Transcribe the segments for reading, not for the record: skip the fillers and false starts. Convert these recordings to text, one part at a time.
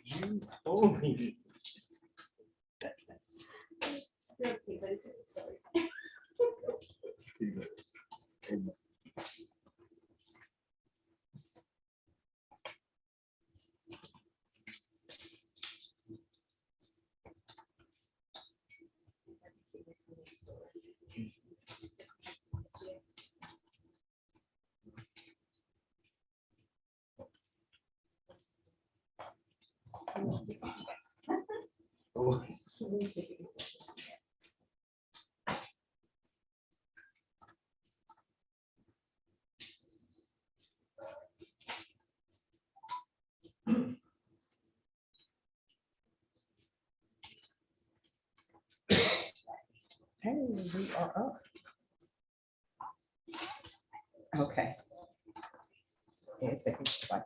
You told me. Oh. Hey, we are up. Okay. Yes, bye.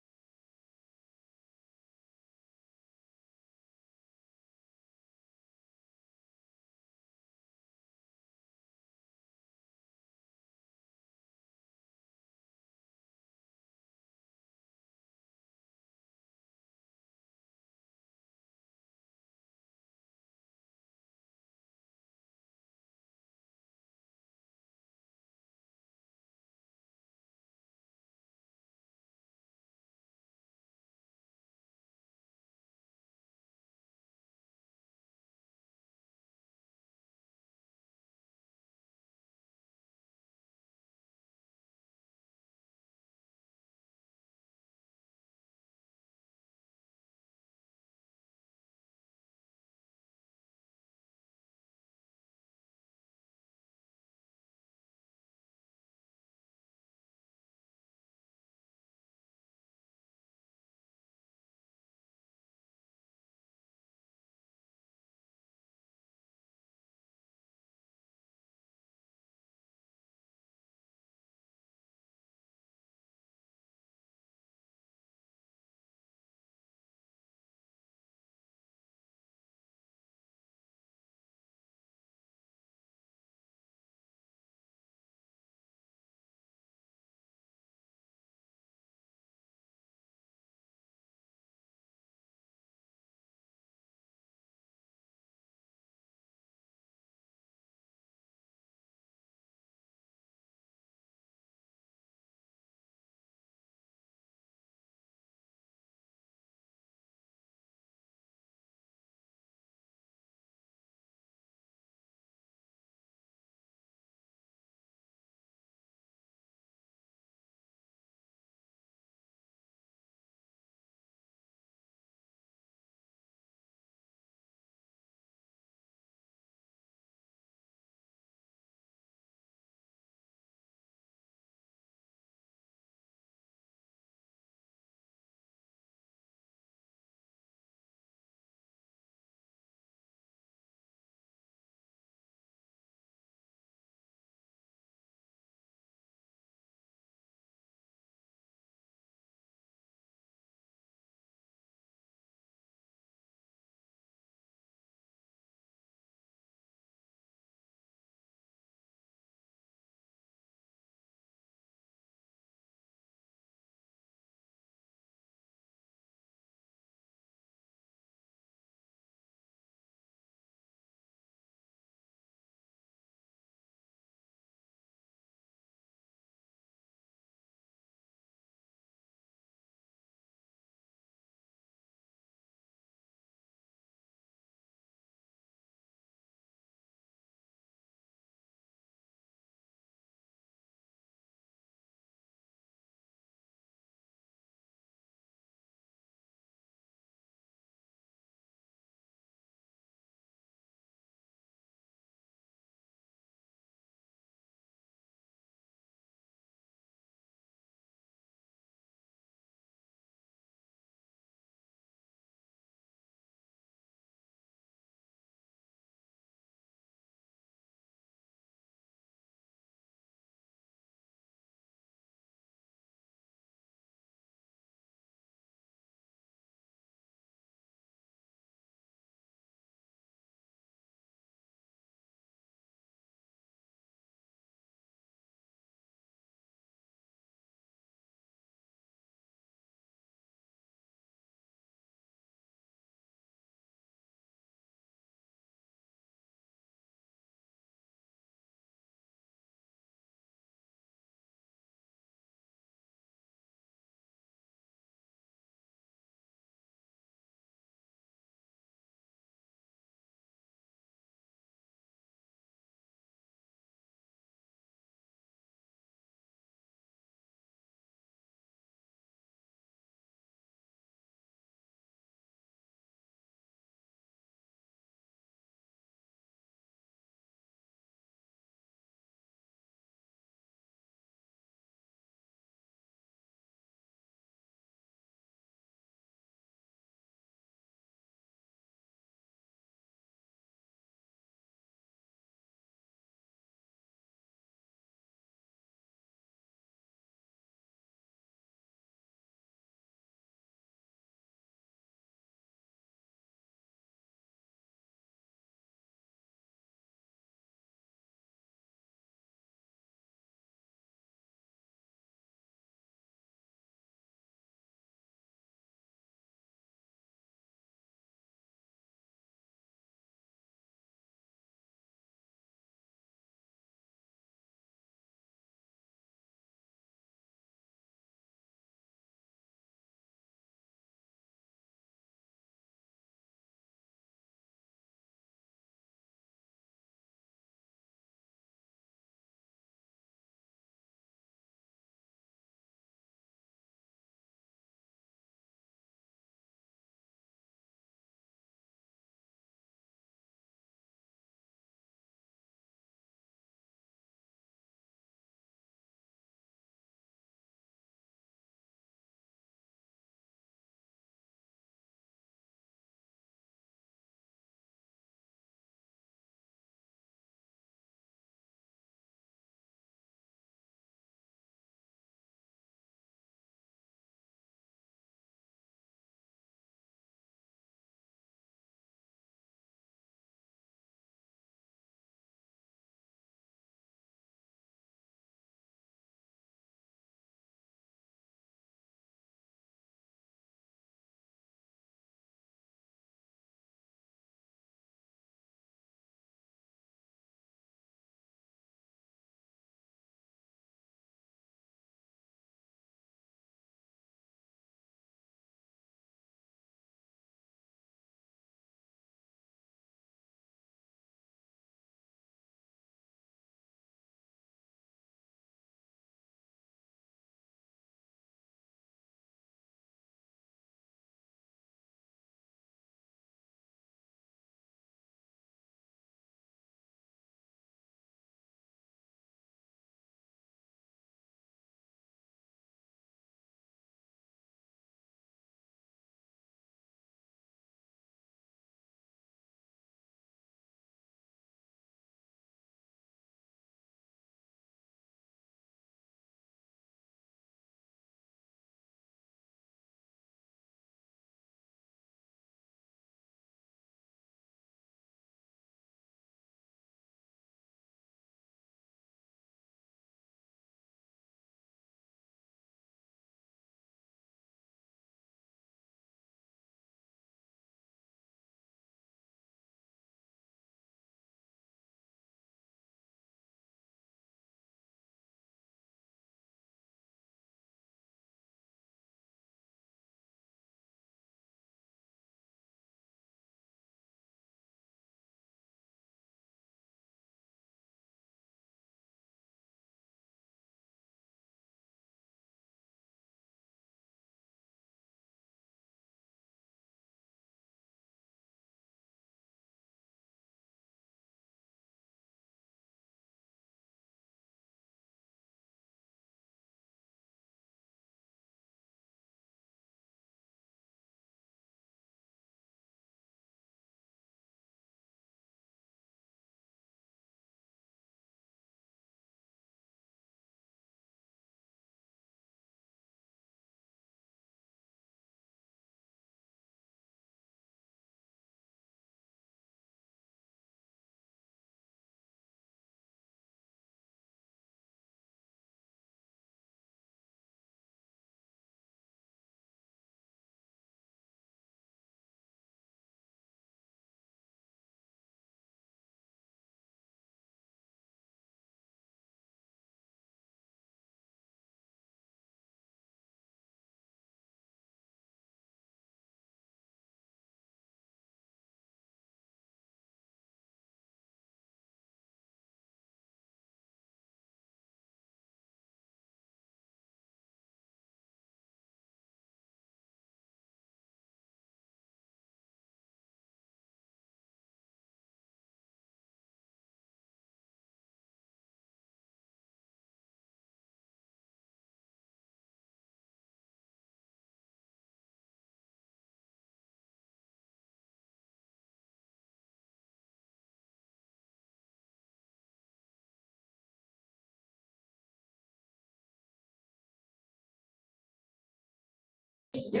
All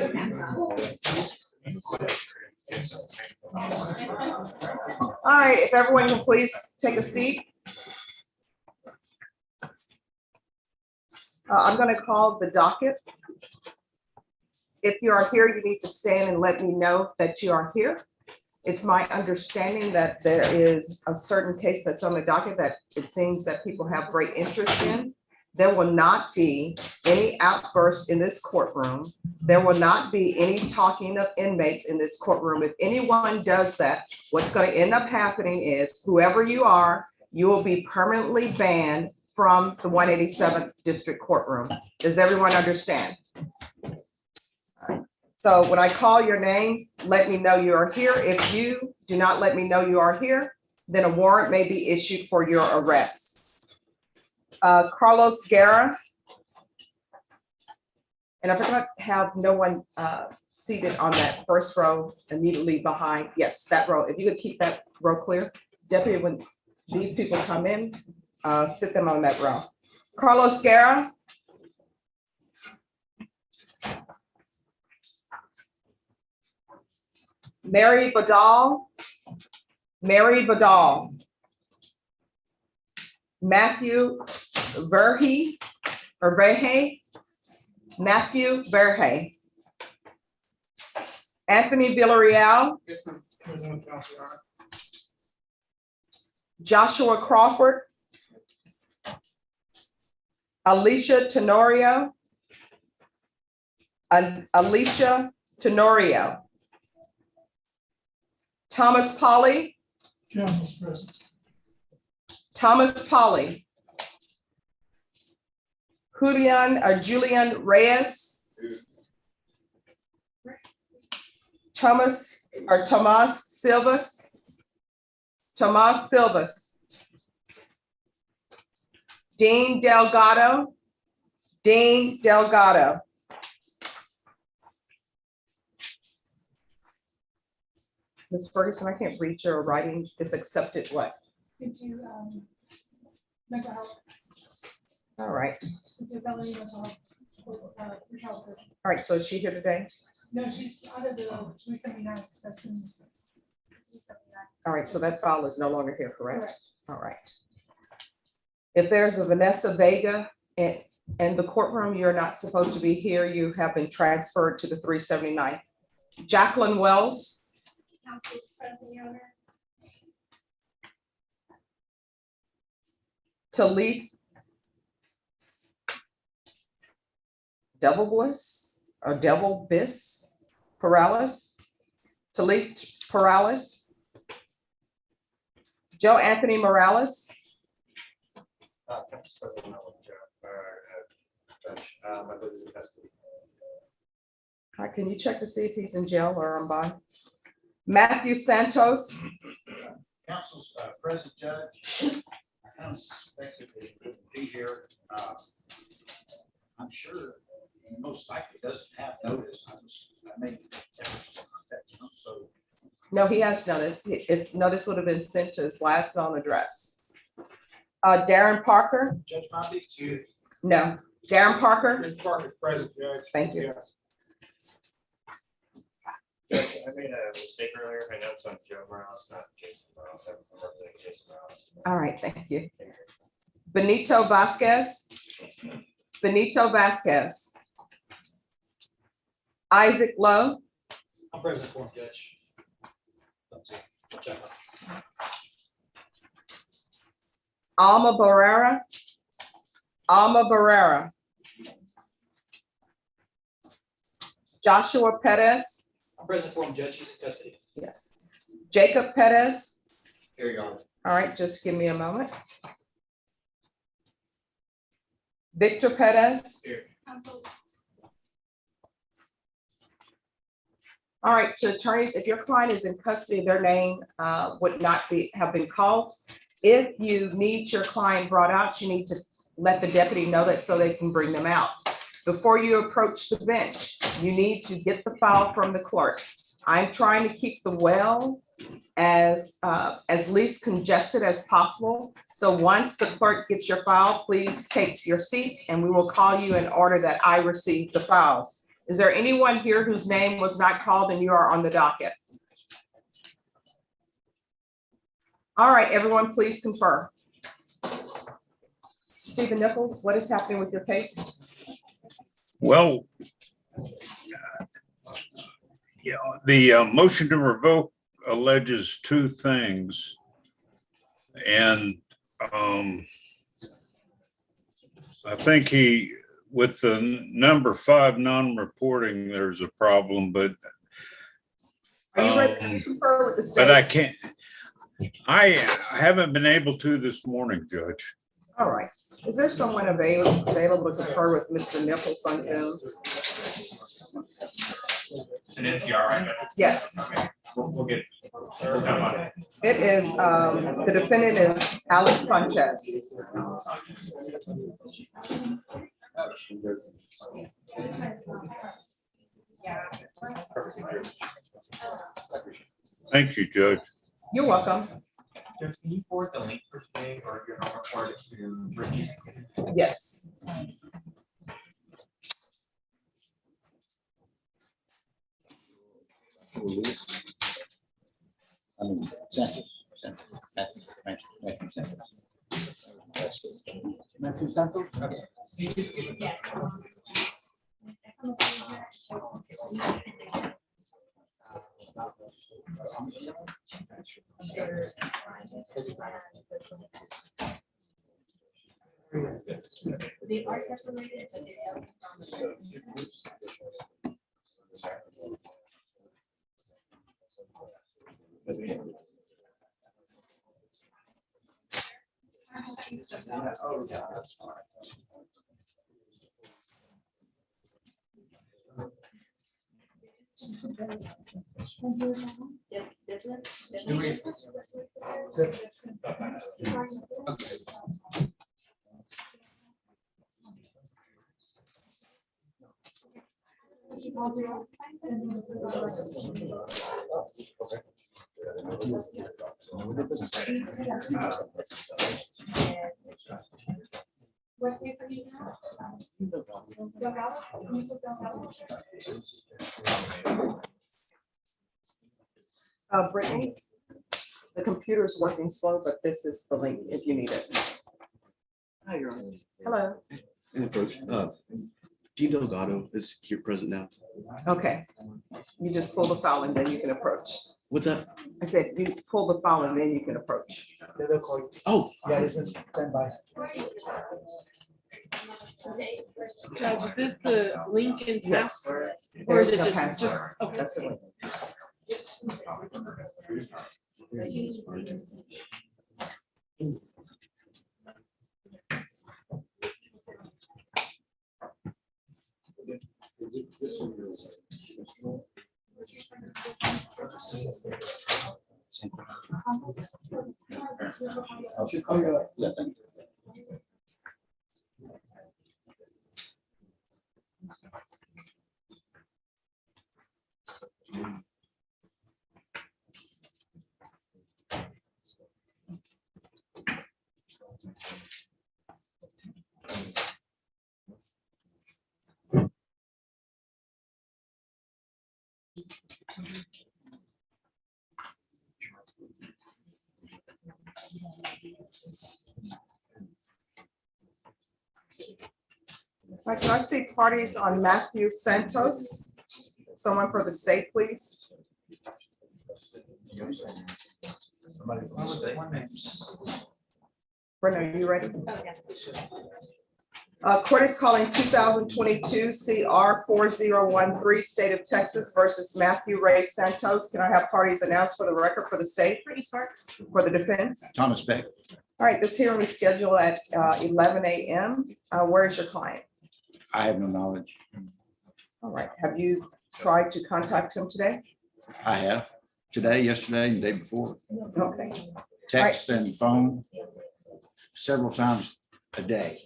right, if everyone can please take a seat. I'm going to call the docket. If you are here, you need to stand and let me know that you are here. It's my understanding that there is a certain case that's on the docket that it seems that people have great interest in. There will not be any outbursts in this courtroom. There will not be any talking of inmates in this courtroom. If anyone does that, what's going to end up happening is whoever you are, you will be permanently banned from the 187th District Courtroom. Does everyone understand? So when I call your name, let me know you are here. If you do not let me know you are here, then a warrant may be issued for your arrest. Carlos Guerra. And I forgot to have no one seated on that first row immediately behind. Yes, that row. If you could keep that row clear. Deputy, when these people come in, sit them on that row. Carlos Guerra. Mary Vidal. Mary Vidal. Matthew Verhey or Verhey. Matthew Verhey. Anthony Villarreal. Joshua Crawford. Alicia Tenorio. Alicia Tenorio. Thomas Polly. Thomas Polly. Julian Reyes. Tomas Silvas. Tomas Silvas. Dean Delgado. Dean Delgado. Ms. Ferguson, I can't read your writing. Is accepted what? Into mental health. All right. Into felony mental health. For child coaching. All right. So is she here today? No, she's out of the 279. That's 279. All right. So that file is no longer here, correct? Correct. All right. If there's a Vanessa Vega in the courtroom, you're not supposed to be here. You have been transferred to the 379. Jacqueline Wells. Council's present, Your Honor. Talib Devil Bliss or Devil Biss Perales. Talib Perales. Joe Anthony Morales. All right, can you check to see if he's in jail or on bond? Matthew Santos. Council's present judge. I kind of suspected that he wouldn't be here. I'm sure he most likely doesn't have notice. I made efforts to contact him, so. No, he has notice. It's notice would have been sent to his last known address. Darren Parker. Judge Monty, you. No, Darren Parker. Parker, present judge. Thank you. Judge, I made a mistake earlier. My notes on Joe Morales, not Jason Morales. I'm representing Jason Morales. All right, thank you. Benito Vasquez. Benito Vasquez. Isaac Lowe. I'm present for him, Judge. Let's see. Check out. Alma Barrera. Alma Barrera. Joshua Perez. I'm present for him, Judge. He's in custody. Yes. Jacob Perez. Here you go. All right, just give me a moment. Victor Perez. Here. Council. All right, to attorneys, if your client is in custody, their name would not have been called. If you need your client brought out, you need to let the deputy know that so they can bring them out. Before you approach the bench, you need to get the file from the clerk. I'm trying to keep the well as least congested as possible. So once the clerk gets your file, please take your seat and we will call you in order that I receive the files. Is there anyone here whose name was not called and you are on the docket? All right, everyone, please confirm. Stephen Nichols, what is happening with your case? Well, yeah, the motion to revoke alleges two things. And I think with the number 5 non-reporting, there's a problem, but Are you ready to confer with the state? but I can't, I haven't been able to this morning, Judge. All right. Is there someone available to confer with Mr. Nichols on Zoom? An NCR, right? Yes, Okay, we'll get. Jump on it. it is, the defendant is Alex Sanchez. Thank you, Judge. You're welcome. Jeff, can you forward the link for today or you're gonna forward it to Brittany? Yes. I mean, Santos. Matthew Santos? They are separated, but they're. Brittany, the computer is working slow, but this is the link if you need it. Hi, Your Honor. Hello. And approach. Dean Delgado is here present now. Okay. You just pull the file and then you can approach. What's that? I said, you pull the file and then you can approach. Oh, Judge, is this the link and Yes. password? Or is it There's no just, password. okay. That's the link. All right, can I see parties on Matthew Santos? Someone for the state, please. Brenda, are you ready? Court is calling 2022 CR 4013, State of Texas versus Matthew Ray Santos. Can I have parties announced for the record for the state? Brittany Sparks. For the defense? Thomas Beck. All right, this hearing is scheduled at 11 a.m. Where is your client? I have no knowledge. All right, have you tried to contact him today? I have today, yesterday, and the day before. Okay, Text and phone several times a day.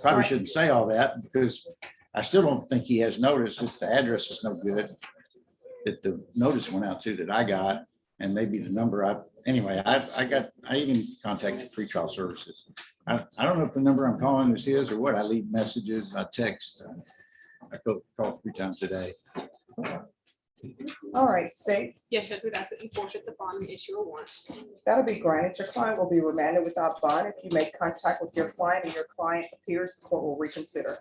Probably shouldn't say all that because I still don't think he has noticed if the address is no good. That the notice went out to that I got, and maybe the number I even contacted pretrial services. I don't know if the number I'm calling is his or what. I leave messages, I text. I called 3 times today. All right, state, Yes, Judge, we'd ask that you forfeit the bond and issue a warrant. that'll be granted. Your client will be remanded without bond. If you make contact with your client and your client appears, the court will reconsider.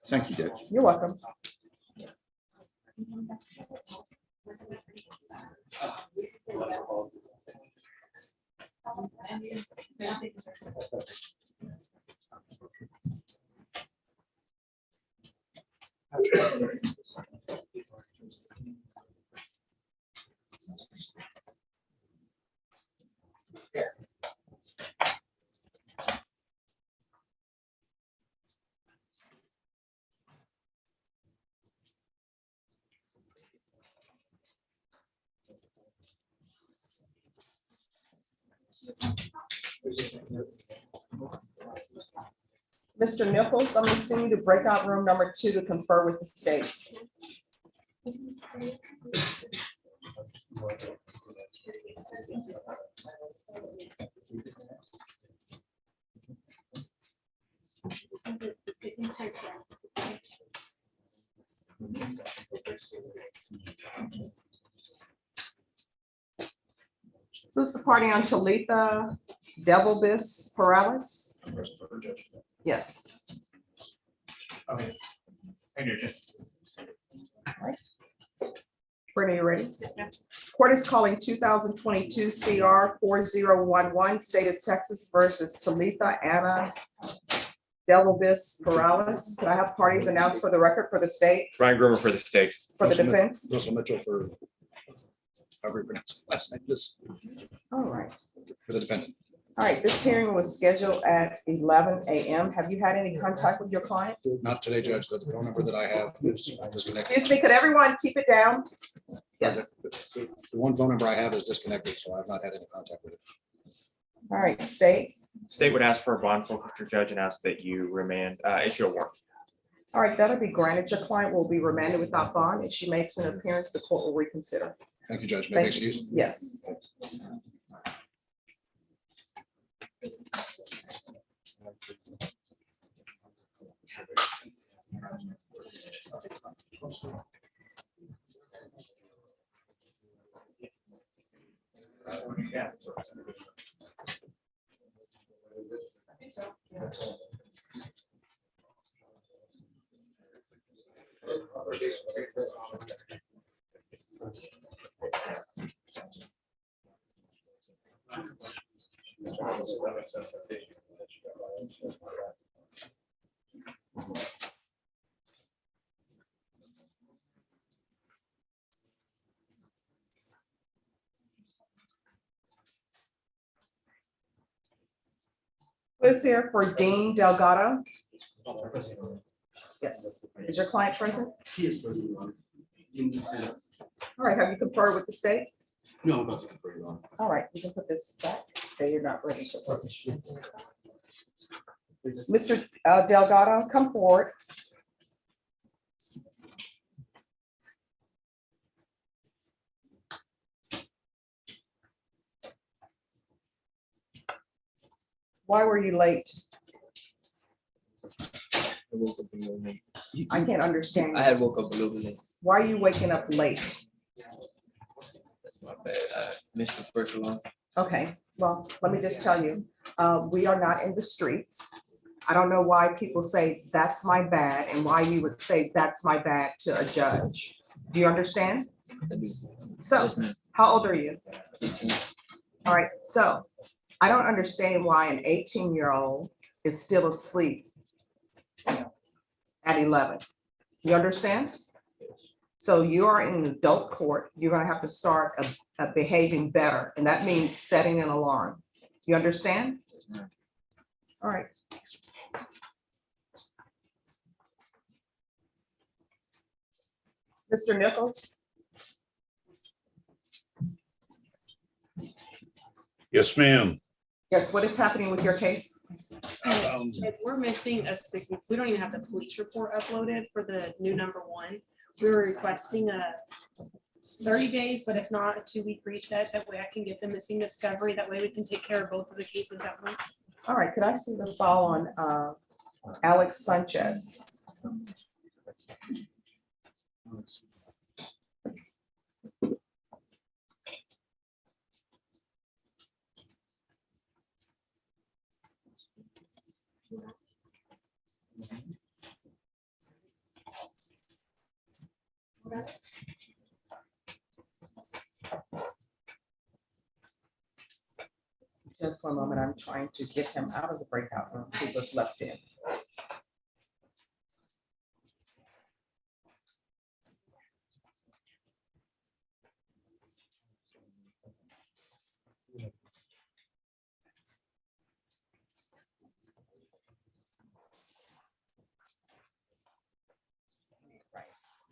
Thank you, Judge. You're welcome. Mr. Nichols, I'm gonna send you to breakout room number 2 to confer with the state. Who's the party on Talitha Devilbis Perales? Yes. Okay. And you're just. Brittany, you ready? Yes, ma'am. Court is calling 2022 CR 4011, State of Texas versus Talitha Anna Devilbis Perales. Could I have parties announced for the record for the state, Ryan Groomer for the state. for the defense? Russell Mitchell for, however you pronounce it last name, this, All right. for the defendant. All right, this hearing was scheduled at 11 a.m. Have you had any contact with your client? Not today, Judge. The phone number that I have is disconnected. Excuse me, could everyone keep it down? Yes. The one phone number I have is disconnected, so I've not had any contact with it. All right, state. State would ask for a bond forfeiture, Judge, and ask that you remand, issue a warrant. All right, that'll be granted. Your client will be remanded without bond. If she makes an appearance, the court will reconsider. Thank you, Judge. May I be Thank you. excused? Yes. Yeah. That makes sense. Who's here for Dean Delgado? Yes. Is your client present? He is present, Your Honor. All right, have you conferred with the state? No, I'm about to confer, Your Honor. All right, you can put this back. Okay, you're not ready to vote. Mr. Delgado, come forward. Why were you late? I can't understand. I had woke up a little bit late. Why are you waking up late? That's my bad. I missed the first alarm. Okay, well, let me just tell you, we are not in the streets. I don't know why people say that's my bad and why you would say that's my bad to a judge. Do you understand? I do. So, Yes, ma'am. how old are you? 15. All right, so I don't understand why an 18-year-old is still asleep at 11. You understand? So you are in an adult court. You're gonna have to start behaving better, and that means setting an alarm. You understand? All right. Mr. Nichols? Yes, ma'am. Yes, what is happening with your case? If we're missing a signature, we don't even have the police report uploaded for the new number 1. We were requesting a 30 days, but if not, a 2-week recess. That way I can get the missing discovery. That way we can take care of both of the cases at once. All right, could I see the file on Alex Sanchez? Just one moment, I'm trying to get him out of the breakout room. He was left in.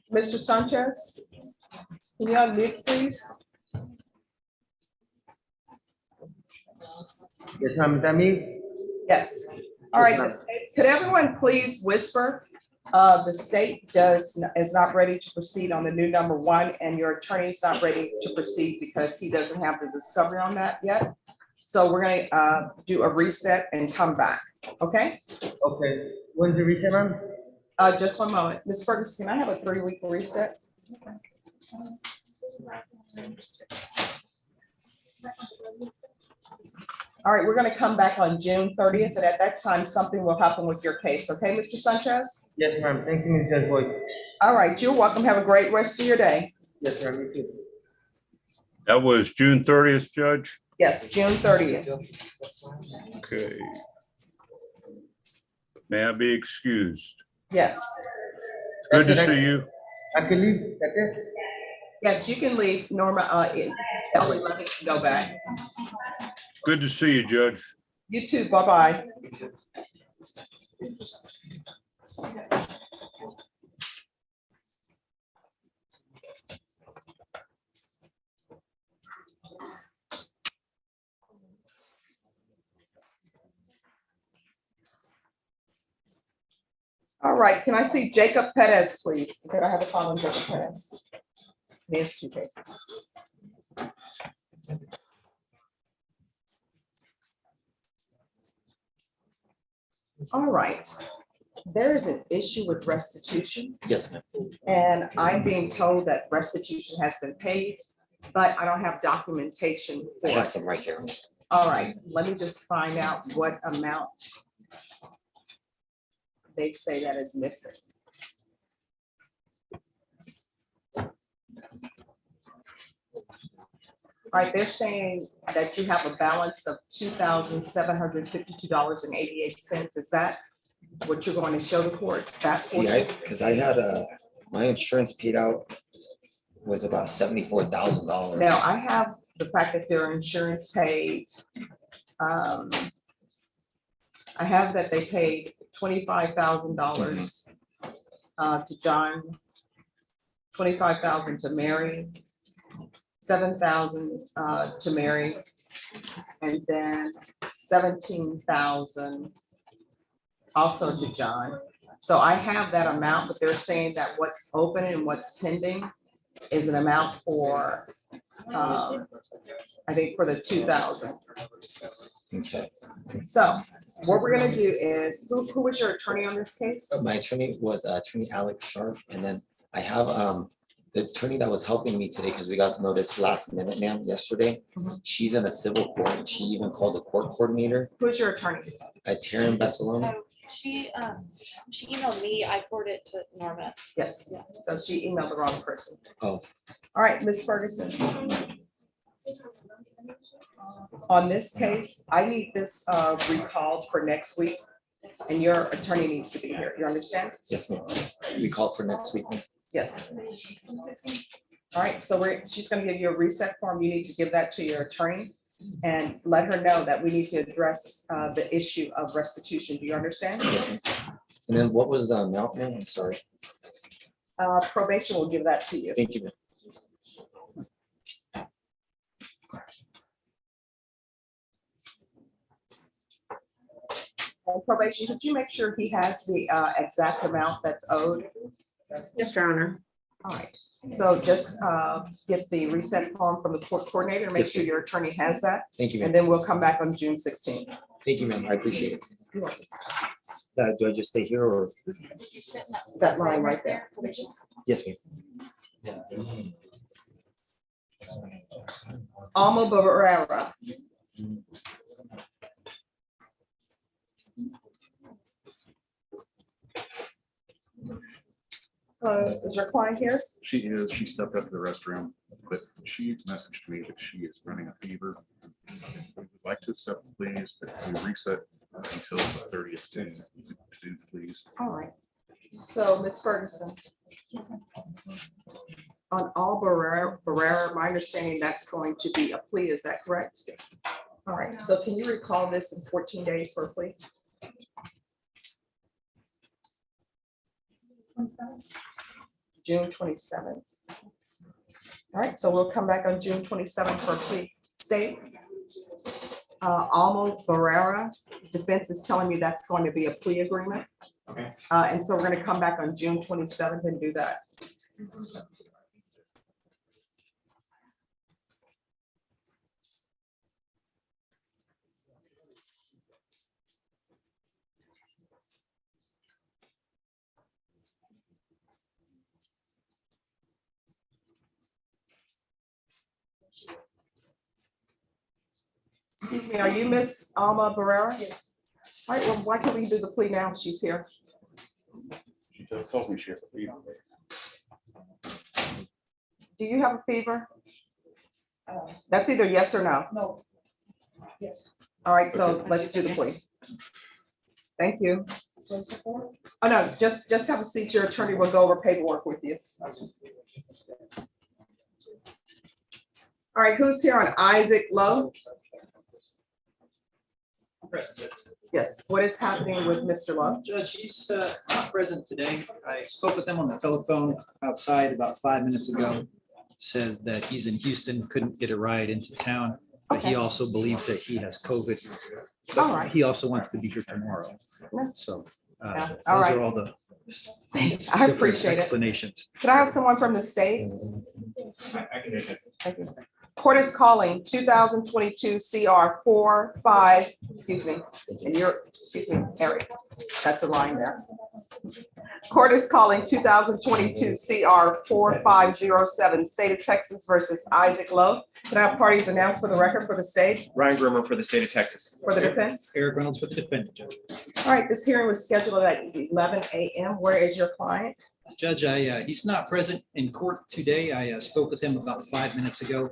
Mr. Sanchez, can you unmute, please? Yes, ma'am, is that me? Yes. All right, the state- could everyone please whisper? The state is not ready to proceed on the new number one, and your attorney is not ready to proceed because he doesn't have the discovery on that yet. So we're gonna do a reset and come back, okay? Okay, when's the reset, ma'am? Just one moment. Ms. Ferguson, can I have a 3-week reset? All right, we're gonna come back on June 30th, and at that time, something will happen with your case, okay, Mr. Sanchez? Yes, ma'am, thank you, Ms. Judge Boyd. All right, you're welcome. Have a great rest of your day. Yes, ma'am, you too. That was June 30th, Judge? Yes, June 30th. Okay. May I be excused? Yes. Good to see you. I can leave, that's it? Yes, you can leave. Norma, Ellie, let me go back. Good to see you, Judge. You too. Bye-bye. All right, can I see Jacob Perez, please? Could I have a call on Jacob Perez? There's 2 cases. All right, there is an issue with restitution. Yes, ma'am. And I'm being told that restitution has been paid, but I don't have documentation I for have it. some right here. All right, let me just find out what amount they say that is missing. All right, they're saying that you have a balance of $2,752.88. Is that what you're going to show the court? That See, because I had my insurance paid out was about $74,000. Now, I have the fact that their insurance paid. I have that they paid $25,000 to John, 25,000 to Mary, 7,000 to Mary, and then 17,000 also to John. So I have that amount, but they're saying that what's open and what's pending is an amount for, I think for the 2,000. Okay. So what we're gonna do is, who was your attorney on this case? My attorney was attorney Alex Sharf, and then I have the attorney that was helping me today, because we got notice last minute, ma'am, yesterday. Mhm. She's in a civil court, and she even called the court coordinator, Who's your attorney? Taryn Bessalone. She emailed me, I forwarded it to Norma. Yes, so she emailed the wrong person. Oh, All right, Ms. Ferguson. On this case, I need this recalled for next week, and your attorney needs to be here. You understand? yes, ma'am. We called for next week. Yes. All right, so she's gonna give you a reset form. You need to give that to your attorney and let her know that we need to address the issue of restitution. Do you understand? Yes, ma'am. And then what was the amount, ma'am? I'm sorry. Probation will give that to you. Thank you, ma'am. Probation, could you make sure he has the exact amount that's owed? Yes, Your Honor. All right, so just get the reset form from the court coordinator, make Yes, sure ma'am. your attorney has that, Thank you, and ma'am. then we'll come back on June 16th. Thank you, ma'am. I appreciate it. You're welcome. Do I just stay here or? That line right there. Yes, ma'am. Alma Barrera. Is your client here? She is, she stepped up to the restroom, but she messaged me that she is running a fever. We would like to accept, please, but we reset until the 30th June. To please. All right. So, Ms. Ferguson. On all Barrera, my understanding that's going to be a plea, is that correct? All right, so can you recall this in 14 days for a plea? June 27th. All right, so we'll come back on June 27th for a plea. State. Alma Barrera, defense is telling me that's going to be a plea agreement. Okay. And so we're going to come back on June 27th and do that. Excuse me, are you Miss Alma Barrera? Yes. All right, well, why can't we do the plea now? She's here. She told me she has a fever. Do you have a fever? That's either yes or no. No. Yes. All right, so let's do the plea. Thank you. Oh, no, just have a seat. Your attorney will go over paperwork with you. All right, who's here on Isaac Lowe? Present. Yes, what is happening with Mr. Lowe? Judge, he's not present today. I spoke with him on the telephone outside about 5 minutes ago. Says that he's in Houston, couldn't get a ride into town, but he Okay. also believes that he has COVID. All right. He also wants to be here tomorrow. Yeah. So Yeah, all those right. are all the I different appreciate it. explanations. Could I have someone from the state? I can do it. Thank you. Court is calling 2022 CR 45, excuse me, and you're, excuse me, Eric, that's a line there. Court is calling 2022 CR 4507, State of Texas versus Isaac Lowe. Can I have parties announced for the record for the state, Ryan Grimmer for the state of Texas. for the defense? Eric Reynolds for the defendant, Judge. All right, this hearing was scheduled at 11 a.m. Where is your client? Judge, he's not present in court today. I spoke with him about 5 minutes ago.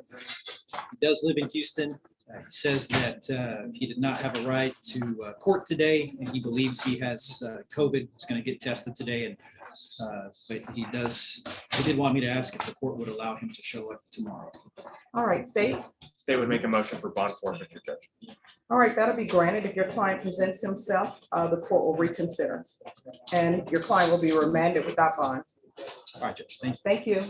He does live in Houston. He says that he did not have a ride to court today, and he believes he has COVID. He's going to get tested today, and but he did want me to ask if the court would allow him to show up tomorrow. All right, state. They would make a motion for bond forfeiture, Judge. All right, that'll be granted. If your client presents himself, the court will reconsider. And your client will be remanded without bond. All right, Judge, thank you. Thank you.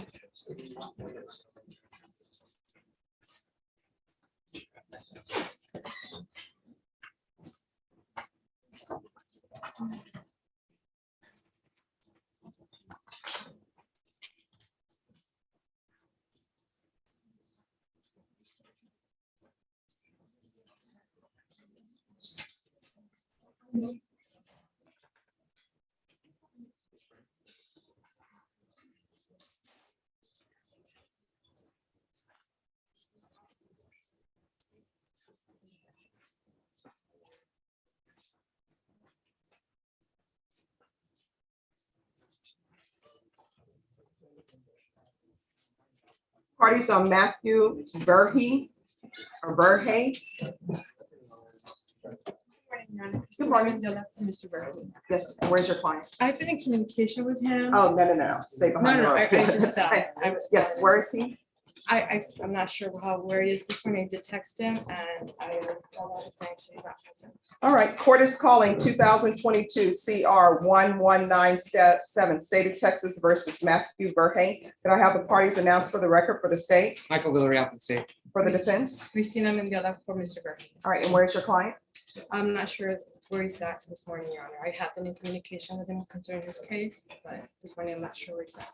Parties on Matthew Verhey or Verhey. Good morning. Mr. Burrow. Yes, and where's your client? I've been in communication with him. Oh, no, stay behind. No, the I road. just, I was. Yes, where is he? I'm not sure where he is this morning. I did text him and I found out the same, so he's not present. All right, court is calling 2022 CR 1197, State of Texas versus Matthew Verhey. Can I have the parties announced for the record for the state, Michael Villarreal from the state. for the defense? Christina Mendiola for Mr. Burrow. All right, and where's your client? I'm not sure where he's at this morning, Your Honor. I have been in communication with him concerning this case, but this morning I'm not sure where he's at.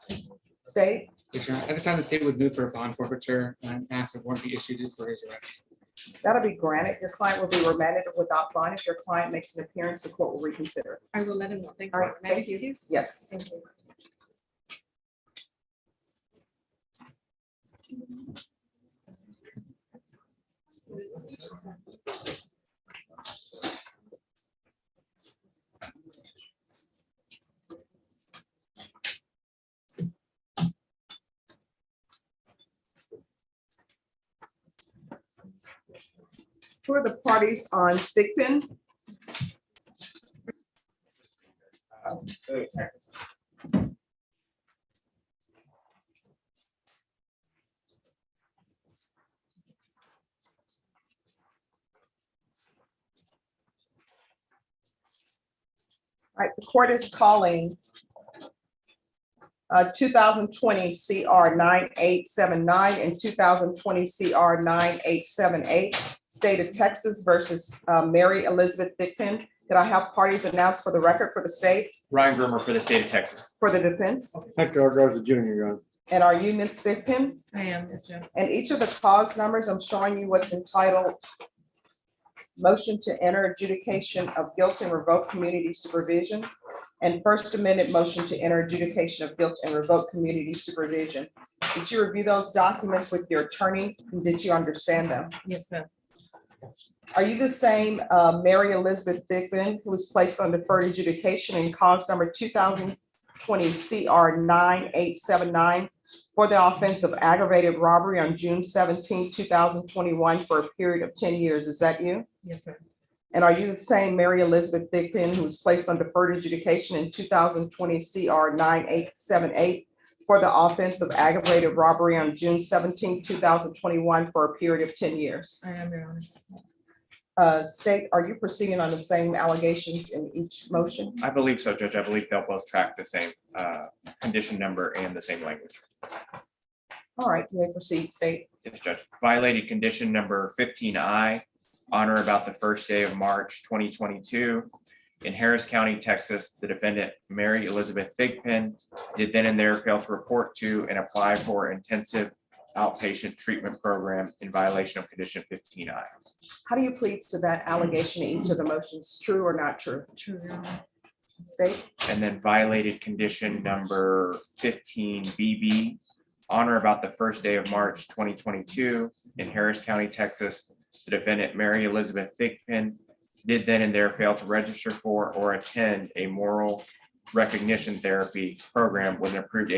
State? At this time, the state would move for a bond forfeiture and ask if warrant be issued for his arrest. That'll be granted. Your client will be remanded without bond. If your client makes an appearance, the court will reconsider. I will let him know. Thank All you. right, May I thank you. excuse? Yes. Thank you. Who are the parties on Thigpen? All right, the court is calling 2020 CR 9879 and 2020 CR 9878, State of Texas versus Mary Elizabeth Thigpen. Could I have parties announced for the record for the state, Ryan Grimmer for the state of Texas. for the defense? Hector Garza Jr., Your Honor. And are you Ms. Thigpen? I am, yes, Judge. And each of the cause numbers, I'm showing you what's entitled motion to enter adjudication of guilt and revoke community supervision, and First Amendment motion to enter adjudication of guilt and revoke community supervision. Did you review those documents with your attorney? And did you understand them? Yes, ma'am. Are you the same Mary Elizabeth Thigpen who was placed on deferred adjudication in cause number 2020 CR 9879 for the offense of aggravated robbery on June 17, 2021 for a period of 10 years? Is that you? Yes, sir. And are you the same Mary Elizabeth Thigpen who was placed on deferred adjudication in 2020 CR 9878 for the offense of aggravated robbery on June 17, 2021 for a period of 10 years? I am, Your Honor. State, are you proceeding on the same allegations in each motion? I believe so, Judge. I believe they'll both track the same condition number and the same language. All right, you may proceed, State. Yes, Judge. Violated condition number 15I on or about the first day of March 2022 in Harris County, Texas. The defendant, Mary Elizabeth Thigpen, did then and there fail to report to and apply for intensive outpatient treatment program in violation of condition 15I. How do you plead to that allegation in each of the motions? True or not true? True, Your Honor. State. And then violated condition number 15BB on or about the first day of March 2022 in Harris County, Texas. The defendant, Mary Elizabeth Thigpen, did then and there fail to register for or attend a moral recognition therapy program with an approved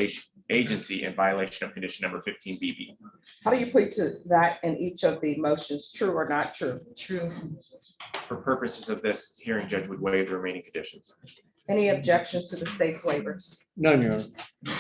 agency in violation of condition number 15BB. How do you plead to that in each of the motions? True or not true? True. For purposes of this hearing, Judge would waive the remaining conditions. Any objections to the state's waivers? None, Your Honor.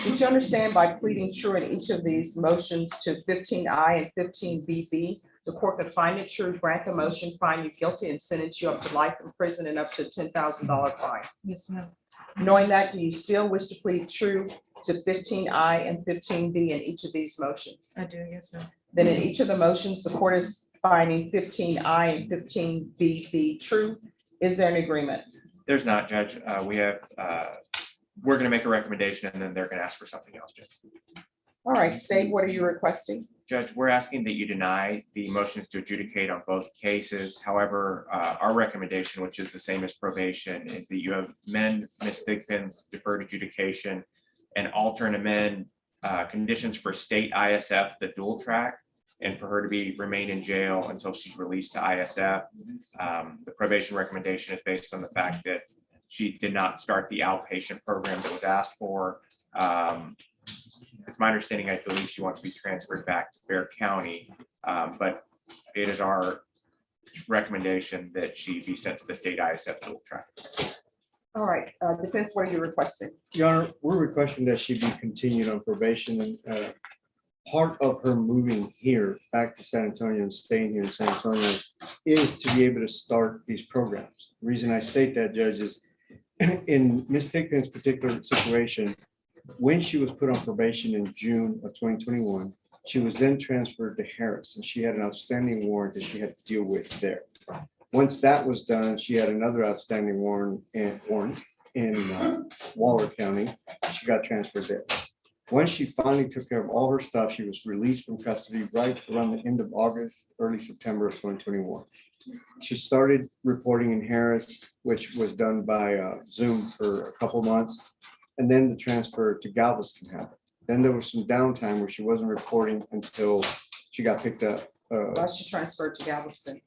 Did you understand by pleading true in each of these motions to 15I and 15BB, the court could find it true, grant the motion, find you guilty, and sentence you up to life in prison and up to $10,000 fine? Yes, ma'am. Knowing that, do you still wish to plead true to 15I and 15B in each of these motions? I do, yes, ma'am. Then in each of the motions, the court is finding 15I and 15BB true. Is there an agreement? There's not, Judge. We're going to make a recommendation and then they're going to ask for something else, Judge. All right, state, what are you requesting? Judge, we're asking that you deny the motions to adjudicate on both cases. However, our recommendation, which is the same as probation, is that you amend Ms. Thigpen's deferred adjudication and alter and amend conditions for state ISF, the dual track, and for her to remain in jail until she's released to ISF. The probation recommendation is based on the fact that she did not start the outpatient program that was asked for. It's my understanding, I believe she wants to be transferred back to Bexar County, but it is our recommendation that she be sent to the state ISF dual track. All right, defense, what are you requesting? Your Honor, we're requesting that she be continued on probation. And part of her moving here back to San Antonio and staying here in San Antonio is to be able to start these programs. The reason I state that, Judge, is in Ms. Thigpen's particular situation, when she was put on probation in June of 2021, she was then transferred to Harris, and she had an outstanding warrant that she had to deal with there. Once that was done, she had another outstanding warrant in Waller County. She got transferred there. Once she finally took care of all her stuff, she was released from custody right around the end of August, early September of 2021. She started reporting in Harris, which was done by Zoom for a couple months. And then the transfer to Galveston happened. Then there was some downtime where she wasn't reporting until she got picked up. Why she transferred to Galveston?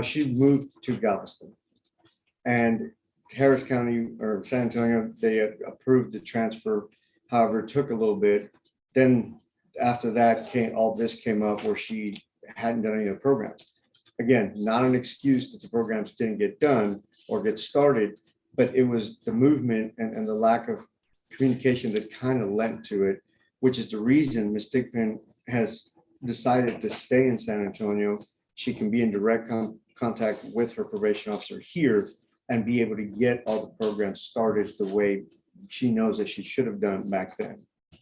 She moved to Galveston. And Harris County or San Antonio, they had approved the transfer. However, it took a little bit. Then after that all this came up where she hadn't done any of the programs. Again, not an excuse that the programs didn't get done or get started, but it was the movement and the lack of communication that kind of led to it, which is the reason Ms. Thigpen has decided to stay in San Antonio. She can be in direct contact with her probation officer here and be able to get all the programs started the way she knows that she should have done back then.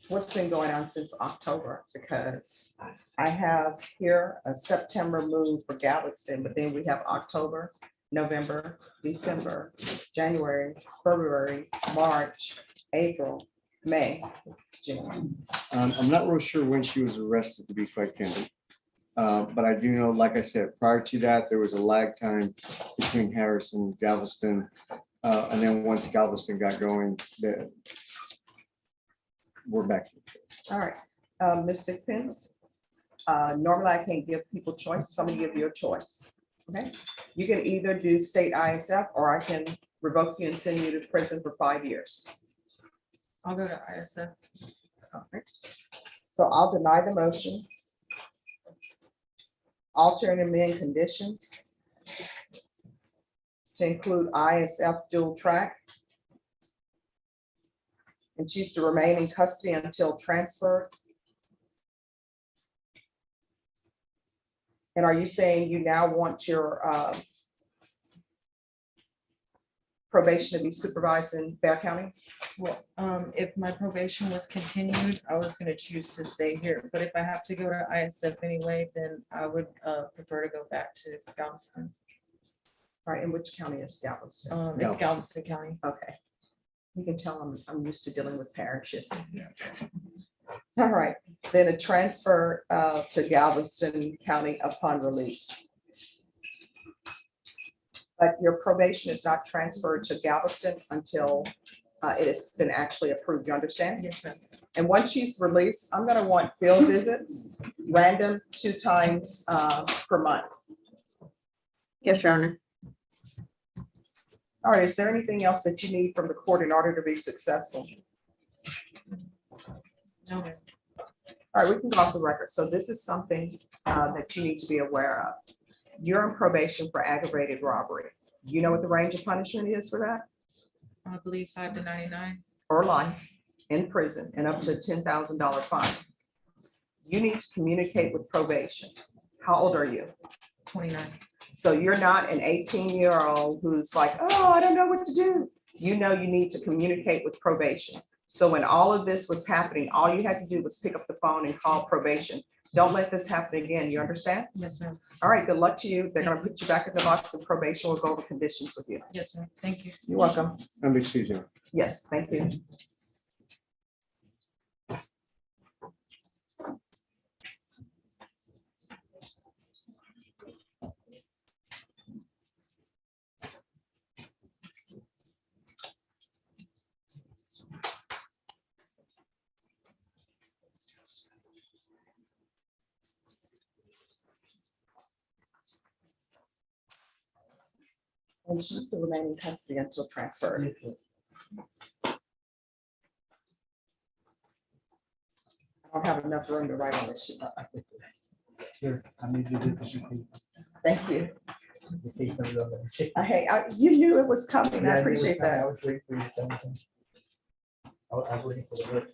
What's been going on since October? Because I have here a September move for Galveston, but then we have October, November, December, January, February, March, April, May, June. I'm not real sure when she was arrested, to be quite candid. But I do know, like I said, prior to that, there was a lag time between Harris and Galveston. And then once Galveston got going, we're back. All right, Ms. Thigpen, normally I can't give people choice, so I'm gonna give you a choice. Okay, you can either do state ISF or I can revoke you and send you to prison for 5 years. I'll go to ISF. All right. So I'll deny the motion. Alter and amend conditions to include ISF dual track. And she's to remain in custody until transferred. And are you saying you now want your probation to be supervised in Bexar County? Well, if my probation was continued, I was gonna choose to stay here, but if I have to go to ISF anyway, then I would prefer to go back to Galveston. All right, in which county is Galveston? It's Galveston County. Okay. You can tell I'm used to dealing with parishes. All right, then a transfer to Galveston County upon release. But your probation is not transferred to Galveston until it has been actually approved, you understand? Yes, ma'am. And once she's released, I'm gonna want field visits, random 2 times per month. Yes, Your Honor. All right, is there anything else that you need from the court in order to be successful? No, ma'am. All right, we can go off the record. So this is something that you need to be aware of. You're on probation for aggravated robbery. You know what the range of punishment is for that? I believe 5 to 99. Or life in prison and up to a $10,000 fine. You need to communicate with probation. How old are you? 29. So you're not an 18-year-old who's like, oh, I don't know what to do. You know you need to communicate with probation. So when all of this was happening, all you had to do was pick up the phone and call probation. Don't let this happen again. You understand? Yes, ma'am. All right, good luck to you. They're gonna put you back in the box and probation will go over conditions with you. Yes, ma'am. Thank you. You're welcome. I'm excused, Your Honor. Yes, thank you. And she's to remain in custody until transferred. I don't have enough room to write on this sheet. Here, I need you to do this. Thank you. In case of the- Hey, you knew it was coming. Yeah, I it appreciate was- I that. was waiting for you to tell me something. I was waiting for the word.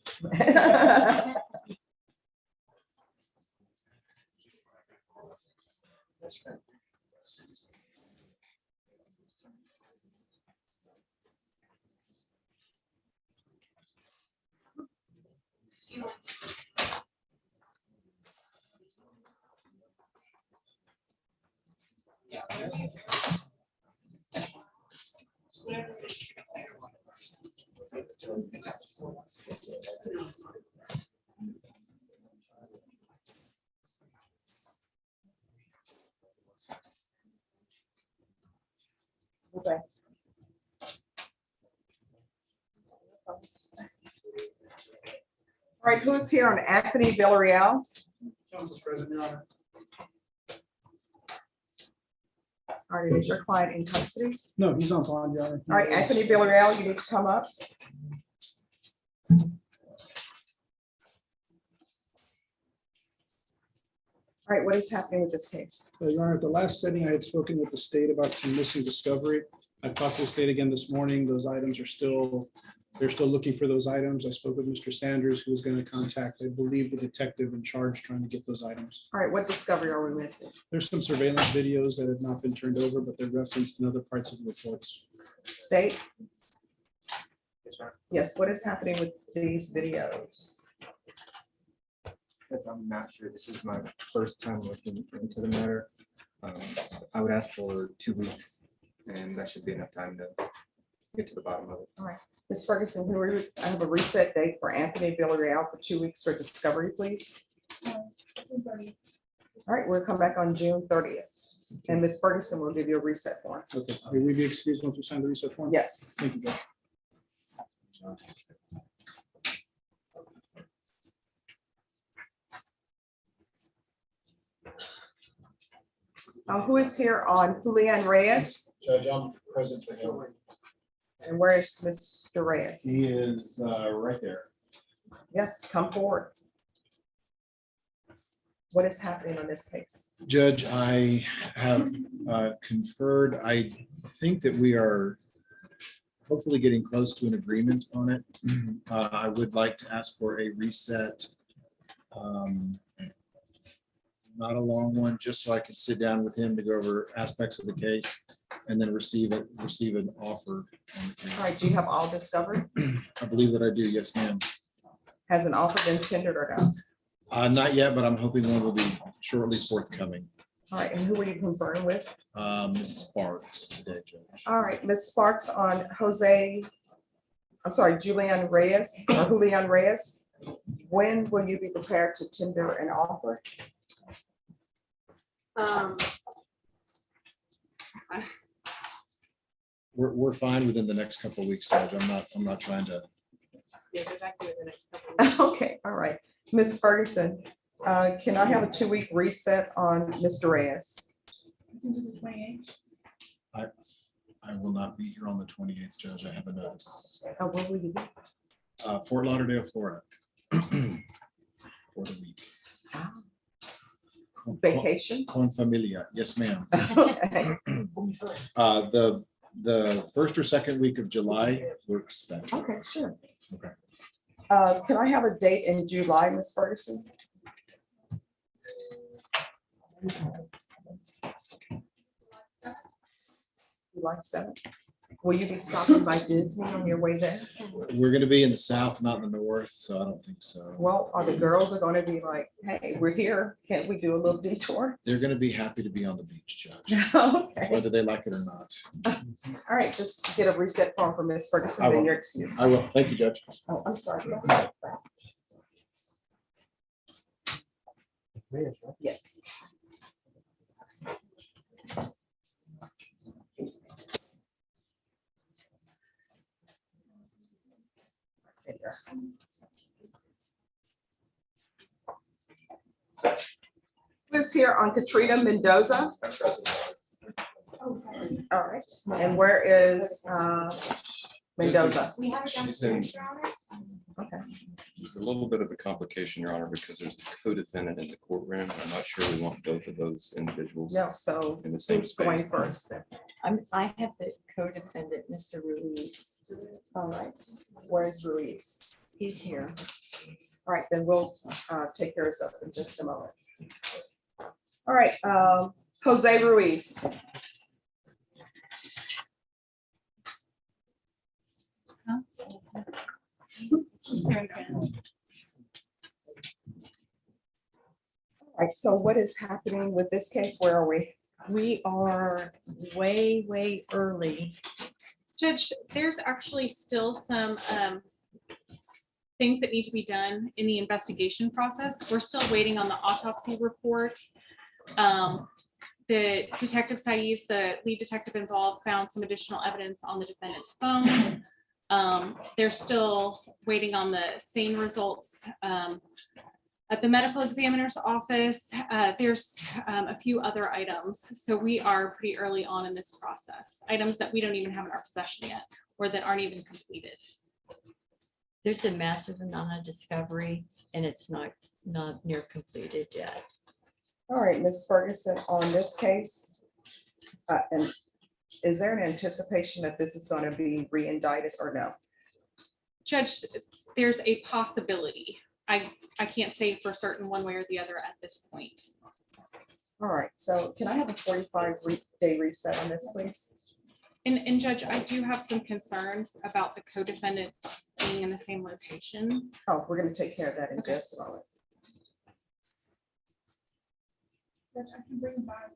That's right. Okay. All right, who is here on Anthony Villarreal? Council President, Your Honor. All right, is your client in custody? No, he's on bond, Your Honor. All right, Anthony Villarreal, you need to come up. All right, what is happening with this case? Your Honor, at the last setting, I had spoken with the state about some missing discovery. I talked to the state again this morning. Those items are still, they're still looking for those items. I spoke with Mr. Sanders, who was going to contact, I believe, the detective in charge trying to get those items. All right, what discovery are we missing? There's some surveillance videos that have not been turned over, but they're referenced in other parts of the reports. State? Yes, sir. Yes, what is happening with these videos? I'm not sure. This is my first time looking into the matter. I would ask for 2 weeks, and that should be enough time to get to the bottom of it. All right, Ms. Ferguson, I have a reset date for Anthony Villarreal for 2 weeks for discovery, please. All right, we'll come back on June 30th. And Ms. Ferguson will give you a reset form. Okay, will we be excused once we sign the research form? Yes. Thank you, Judge. Who is here on Julian Reyes? Judge, I'm present for him. And where is Mr. Reyes? He is right there. Yes, come forward. What is happening on this case? Judge, I have conferred. I think that we are hopefully getting close to an agreement on it. I would like to ask for a reset. Not a long one, just so I could sit down with him to go over aspects of the case and then receive an offer on the All right, case. do you have all discovered? I believe that I do. Yes, ma'am. Has an offer been tendered or not? Not yet, but I'm hoping one will be shortly forthcoming. All right, and who were you conferring with? Ms. Sparks today, Judge. All right, Ms. Sparks on Julian Reyes or Julian Reyes. When will you be prepared to tender an offer? We're fine within the next couple of weeks, Judge. I'm not trying to. Yeah, go back to the next couple of weeks. Okay, all right. Ms. Ferguson, can I have a 2-week reset on Mr. Reyes? I will not be here on the 28th, Judge. I have a notice. Where will you be? Fort Lauderdale, Florida. For the week. Vacation? Con familia. Yes, ma'am. Okay. The first or second week of July works better. Okay, sure. Okay. Can I have a date in July, Ms. Ferguson? July 7th. Will you be stopping by Disney on your way there? We're going to be in the south, not in the north, so I don't think so. Well, are the girls are going to be like, hey, we're here. Can't we do a little detour? They're going to be happy to be on the beach, Judge, Okay. whether they like it or not. All right, just get a reset form for Ms. Ferguson, I then will. your excuse. I will. Thank you, Judge. Oh, I'm sorry. Go ahead. Yes. Who's here on Katrina Mendoza? All right, and where is Mendoza? We have it down She's here, in- Your Honor. Okay. There's a little bit of a complication, Your Honor, because there's a co-defendant in the courtroom. I'm not sure we want both of those individuals No, so in the same who's going space. first then? I have the co-defendant, Mr. Ruiz. All right, where's Ruiz? He's here. All right, then we'll take care of stuff in just a moment. All right, Jose Ruiz. All right, so what is happening with this case? Where are we? We are way early. Judge, there's actually still some things that need to be done in the investigation process. We're still waiting on the autopsy report. the detective Saiz, the lead detective involved, found some additional evidence on the defendant's phone. They're still waiting on the same results. At the medical examiner's office, there's a few other items. So we are pretty early on in this process, items that we don't even have in our possession yet, or that aren't even completed. There's a massive amount of discovery and it's not near completed yet. All right, Ms. Ferguson, on this case, and is there an anticipation that this is going to be re-indicted or no? Judge, there's a possibility. I can't say for certain one way or the other at this point. All right, so can I have a 45-day reset on this, please? And Judge, I do have some concerns about the co-defendants being in the same location. Oh, we're going to take care of that in Okay. just a moment. Judge, I can bring back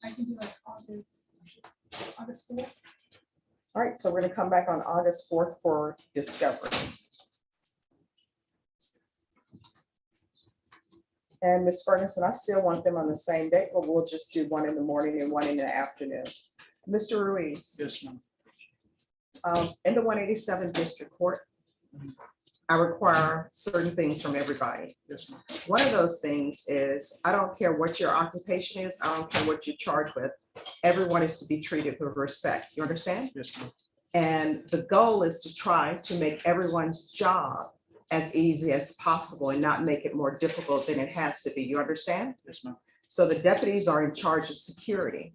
I can do like August 4th. All right, so we're going to come back on August 4th for discovery. And Ms. Ferguson, I still want them on the same date, but we'll just do one in the morning and one in the afternoon. Mr. Ruiz. Yes, ma'am. In the 187 District Court, I require certain things from everybody. Yes, ma'am. One of those things is, I don't care what your occupation is, I don't care what you're charged with. Everyone is to be treated with respect. You understand? Yes, ma'am. And the goal is to try to make everyone's job as easy as possible and not make it more difficult than it has to be. You understand? Yes, ma'am. So the deputies are in charge of security.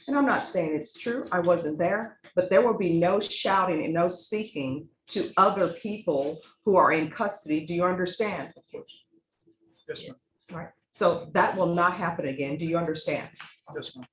And I'm not saying it's true, I wasn't there, but there will be no shouting and no speaking to other people who are in custody. Do you understand? Yes, ma'am. All right, so that will not happen again. Do you understand? Yes, ma'am.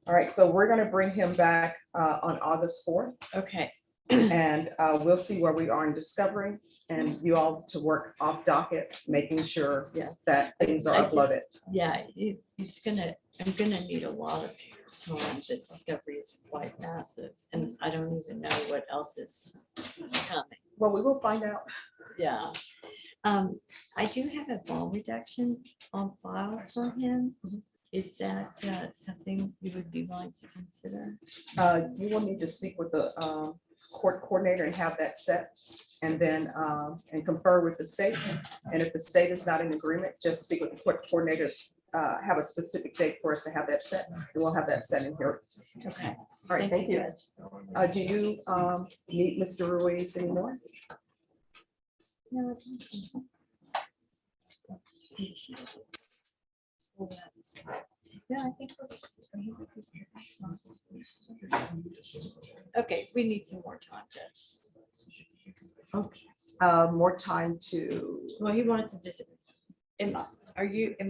All right, so we're gonna bring him back on August 4th. Okay. And we'll see where we are in discovery, and you all to work off docket, making sure that things are I just- uploaded. Yeah, I'm gonna need a lot of time. The discovery is quite massive and I don't even know what else is coming. Well, we will find out. Yeah. I do have a ball reduction on file for him. Is that something you would be willing to consider? You will need to speak with the court coordinator and have that set, and then and confer with the state. And if the state is not in agreement, just speak with the court coordinators, have a specific date for us to have that set, and we'll have that set in here. Okay. All right, thank you. Judge. Do you meet Mr. Ruiz anymore? No. Yeah, I think. Okay, we need some more time, Judge. Okay. More time to. Well, he wanted to visit. Am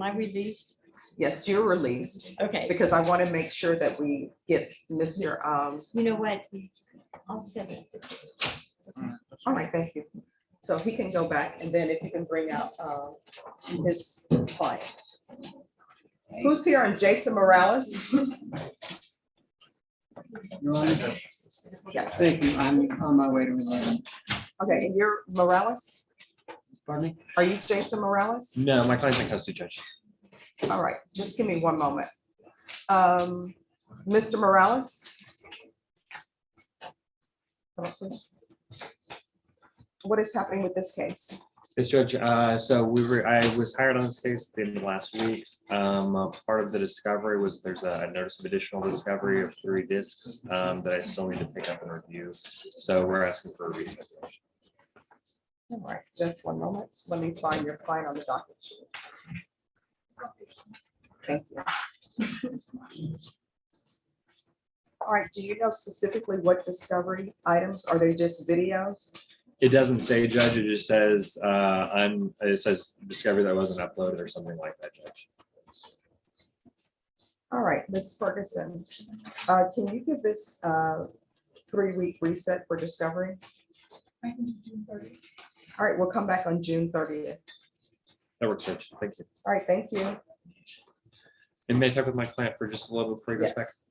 I released? Yes, you're released. Okay. Because I want to make sure that we get Mr. You know what? I'll set it. All right, thank you. So he can go back, and then if you can bring out his client. Who's here on Jason Morales? Yes. Thank you. I'm on my way to 11. Okay, and you're Morales? Pardon me? Are you Jason Morales? No, my client's in custody, Judge. All right, just give me one moment. Mr. Morales? Come up, please. What is happening with this case? Yes, Judge. So I was hired on this case at the end of last week. Part of the discovery was there's a notice of additional discovery of 3 discs that I still need to pick up and review. So we're asking for a reset. All right, just one moment. Let me find your client on the docket sheet. Thank you. All right, do you know specifically what discovery items? Are they just videos? It doesn't say, Judge. It just says it says discovery that wasn't uploaded or something like that, Judge. All right, Ms. Ferguson, can you give this 3-week reset for discovery? I can do June 30th. All right, we'll come back on June 30th. That works, Judge. Thank you. All right, thank you. And may I talk with my client for just a little before he goes back? Yes.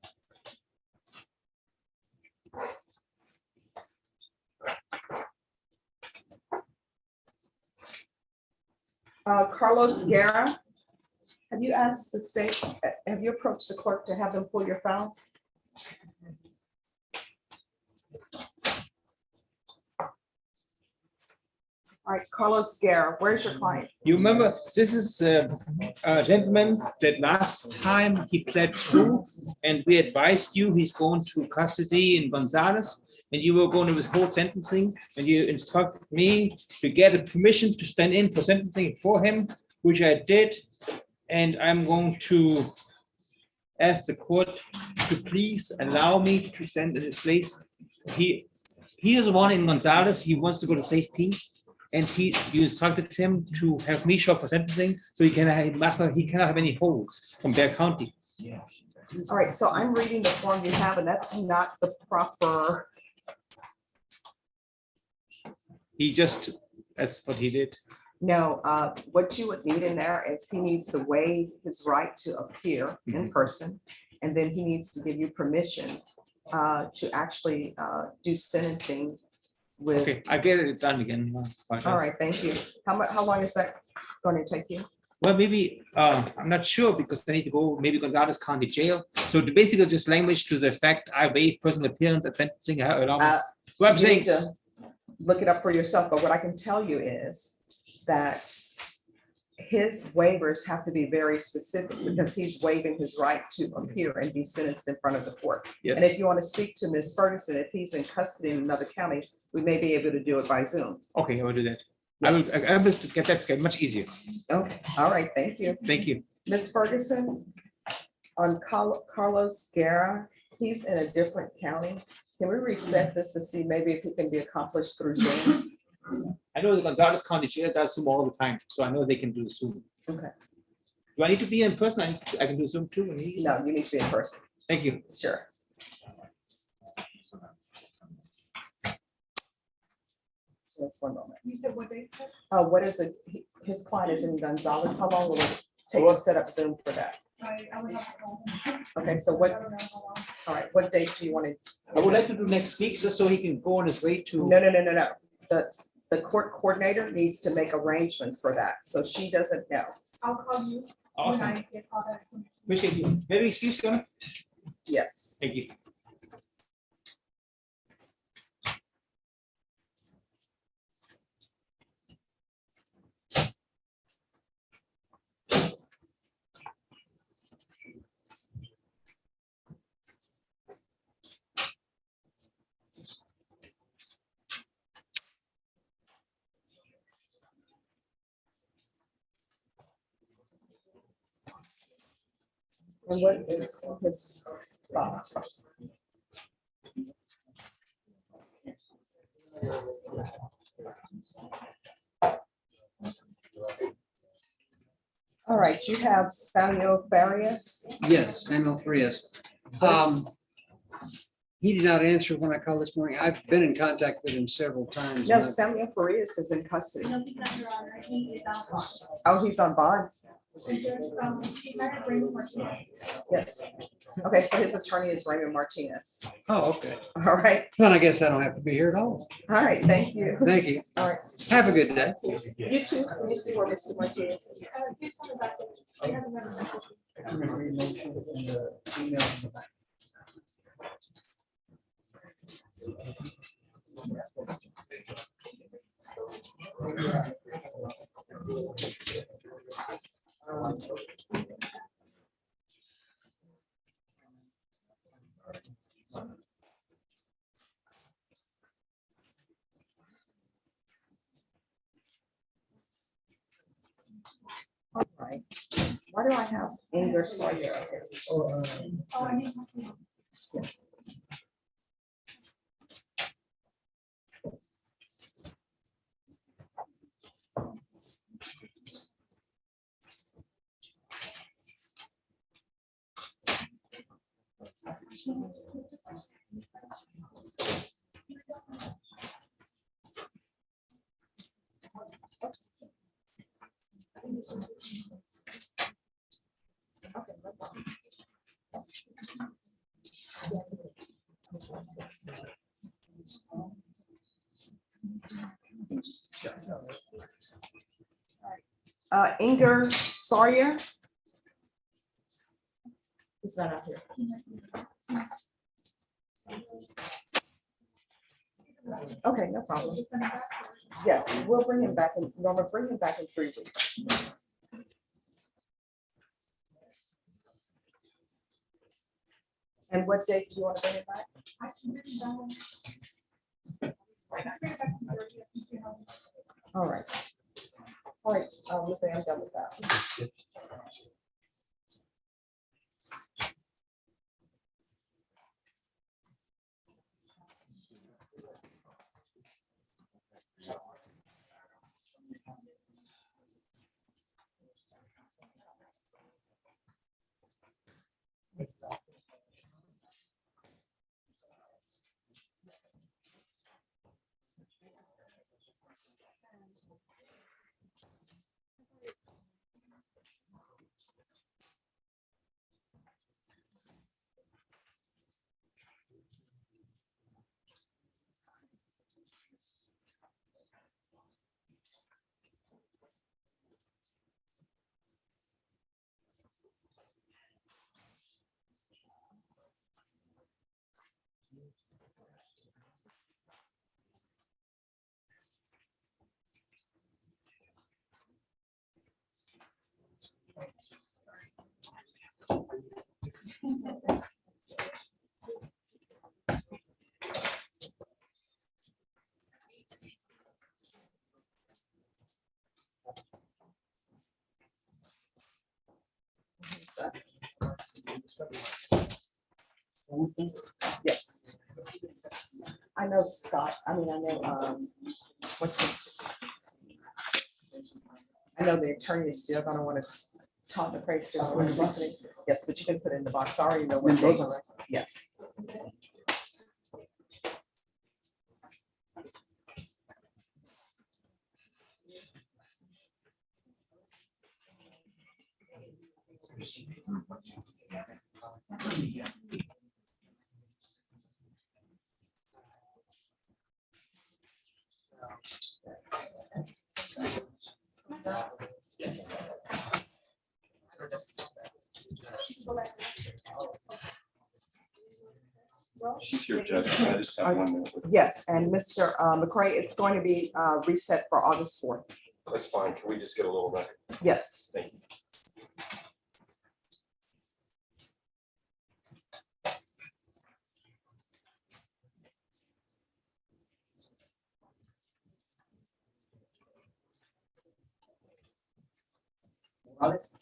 Carlos Guerra, Have you asked the state, have you approached the clerk to have them pull your file? All right, Carlos Guerra, where's your client? You remember, this is a gentleman that last time he pled true, and we advised you he's going to custody in Gonzales, and you were going to withhold sentencing, and you instructed me to get a permission to stand in for sentencing for him, which I did, and I'm going to ask the court to please allow me to stand in his place. He is the one in Gonzales, he wants to go to safety. And you instructed him to have me show up for sentencing, so he cannot have any holds from Bear County. All right, so I'm reading the form you have, and that's not the proper. That's what he did. No, what you would need in there is he needs to waive his right to appear in person, and then he needs to give you permission to actually do sentencing with. Okay, I get it done again. All right, thank you. How long is that going to take you? Well, maybe, I'm not sure because I need to go, maybe Gonzales County Jail. So basically just language to the effect, I waive personal appearance at sentencing. What I'm You saying. need to look it up for yourself, but what I can tell you is that his waivers have to be very specific because he's waiving his right to appear and be sentenced in front of the court. Yes. And if you want to speak to Ms. Ferguson, if he's in custody in another county, we may be able to do it by Zoom. Okay, I will do that. I will get that scheduled much easier. Okay, all right, thank you. Thank you. Ms. Ferguson, on Carlos Guerra, he's in a different county. Can we reset this to see maybe if it can be accomplished through Zoom? I know the Gonzales County Jail does Zoom all the time, so I know they can do Zoom. Okay. Do I need to be in person? I can do Zoom too. No, you need to be in person. Thank you. Sure. Just one moment. You said what day? What is it? His client is in Gonzales. How long will it take to set up Zoom for that? I would have to call him. Okay, so I what, don't know how long. all right, what date do you want to? I would like to do next week just so he can go on his way to. No. The court coordinator needs to make arrangements for that, so she doesn't know. I'll call you. when Awesome. I get all that information. Appreciate you. Maybe excuse you. Yes. Thank you. And what is his? All right, you have Samuel Farias. Yes, Samuel Frias. He did not answer when I called this morning. I've been in contact with him several times. No, and I've- Samuel Farias is in custody. No, he's not, Your Honor. He is on bond. Oh, he's on bond. He's not a Raymond Martinez. Yes. Okay, so his attorney is Raymond Martinez. Oh, okay. All right. Then I guess I don't have to be here at all. All right, thank you. Thank you. All right. Have a good day. You too. Let me see where Mr. Martinez is. He's on the back. He hasn't got a message. All right. Why do I have Inger Sawyer? Oh, I need to. Yes. Inger Sawyer. He's not out here. Okay, no problem. Yes, we'll bring him back in, Norma, bring him back in 3 weeks. And what date do you want to bring it back? All right. All right, okay, I'm done with that. Yes. I know Scott, I mean, I know, what's this? I know the attorney is still gonna want to talk the price. Yes, but you can put it in the box. I already know what they are. Yes. She's here, Judge. I just have 1 minute. Yes, and Mr. McCray, it's going to be reset for August 4th. That's fine. Can we just get a little bit? Yes. Thank you. August.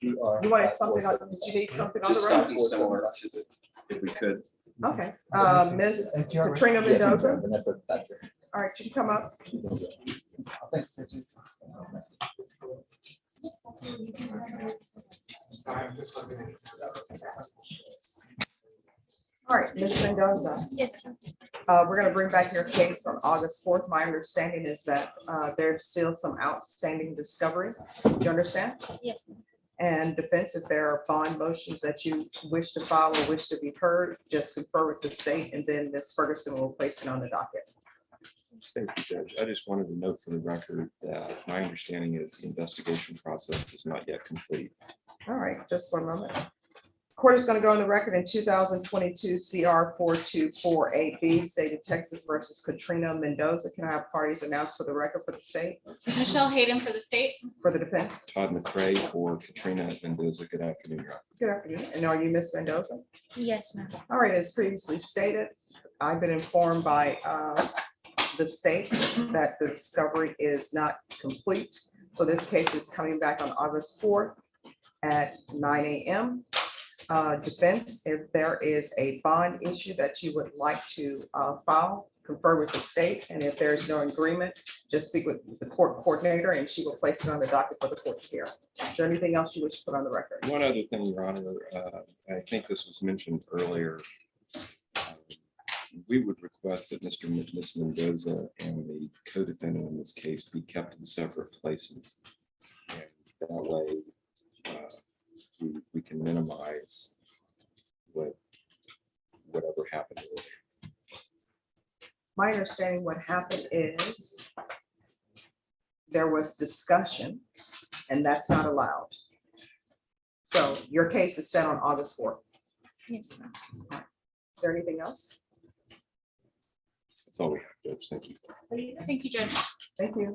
You wanted something on, did you need something on Just the record? something similar to the, if we could. Okay, Miss Katrina Mendoza. All right, you can come up. All right, Ms. Mendoza. Yes, sir. We're gonna bring back your case on August 4th. My understanding is that there's still some outstanding discovery. Do you understand? Yes, ma'am. And defense, if there are bond motions that you wish to file or wish to be heard, just confer with the state, and then Ms. Ferguson will place it on the docket. Thank you, Judge. I just wanted to note for the record that my understanding is the investigation process is not yet complete. All right, just one moment. Court is going to go on the record in 2022 CR 4248B, State of Texas versus Katrina Mendoza. Can I have parties announced for the record for the state, Michelle Hayden for the state. for the defense? Todd McCray for Katrina Mendoza. Good afternoon, Your Honor. Good afternoon. And are you Ms. Mendoza? Yes, ma'am. All right, as previously stated, I've been informed by the state that the discovery is not complete. So this case is coming back on August 4th at 9 a.m. Defense, if there is a bond issue that you would like to file, confer with the state. And if there's no agreement, just speak with the court coordinator and she will place it on the docket for the court to hear. Is there anything else you wish to put on the record? One other thing, Your Honor, I think this was mentioned earlier. We would request that Ms. Mendoza and the co-defendant in this case be kept in separate places. And that way, we can minimize whatever happened earlier. My understanding what happened is there was discussion and that's not allowed. So your case is set on August 4th. Yes, ma'am. Is there anything else? That's all we have, Judge. Thank you. Thank you, Judge. Thank you.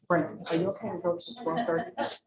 Brandon, are you okay to go to 12:30?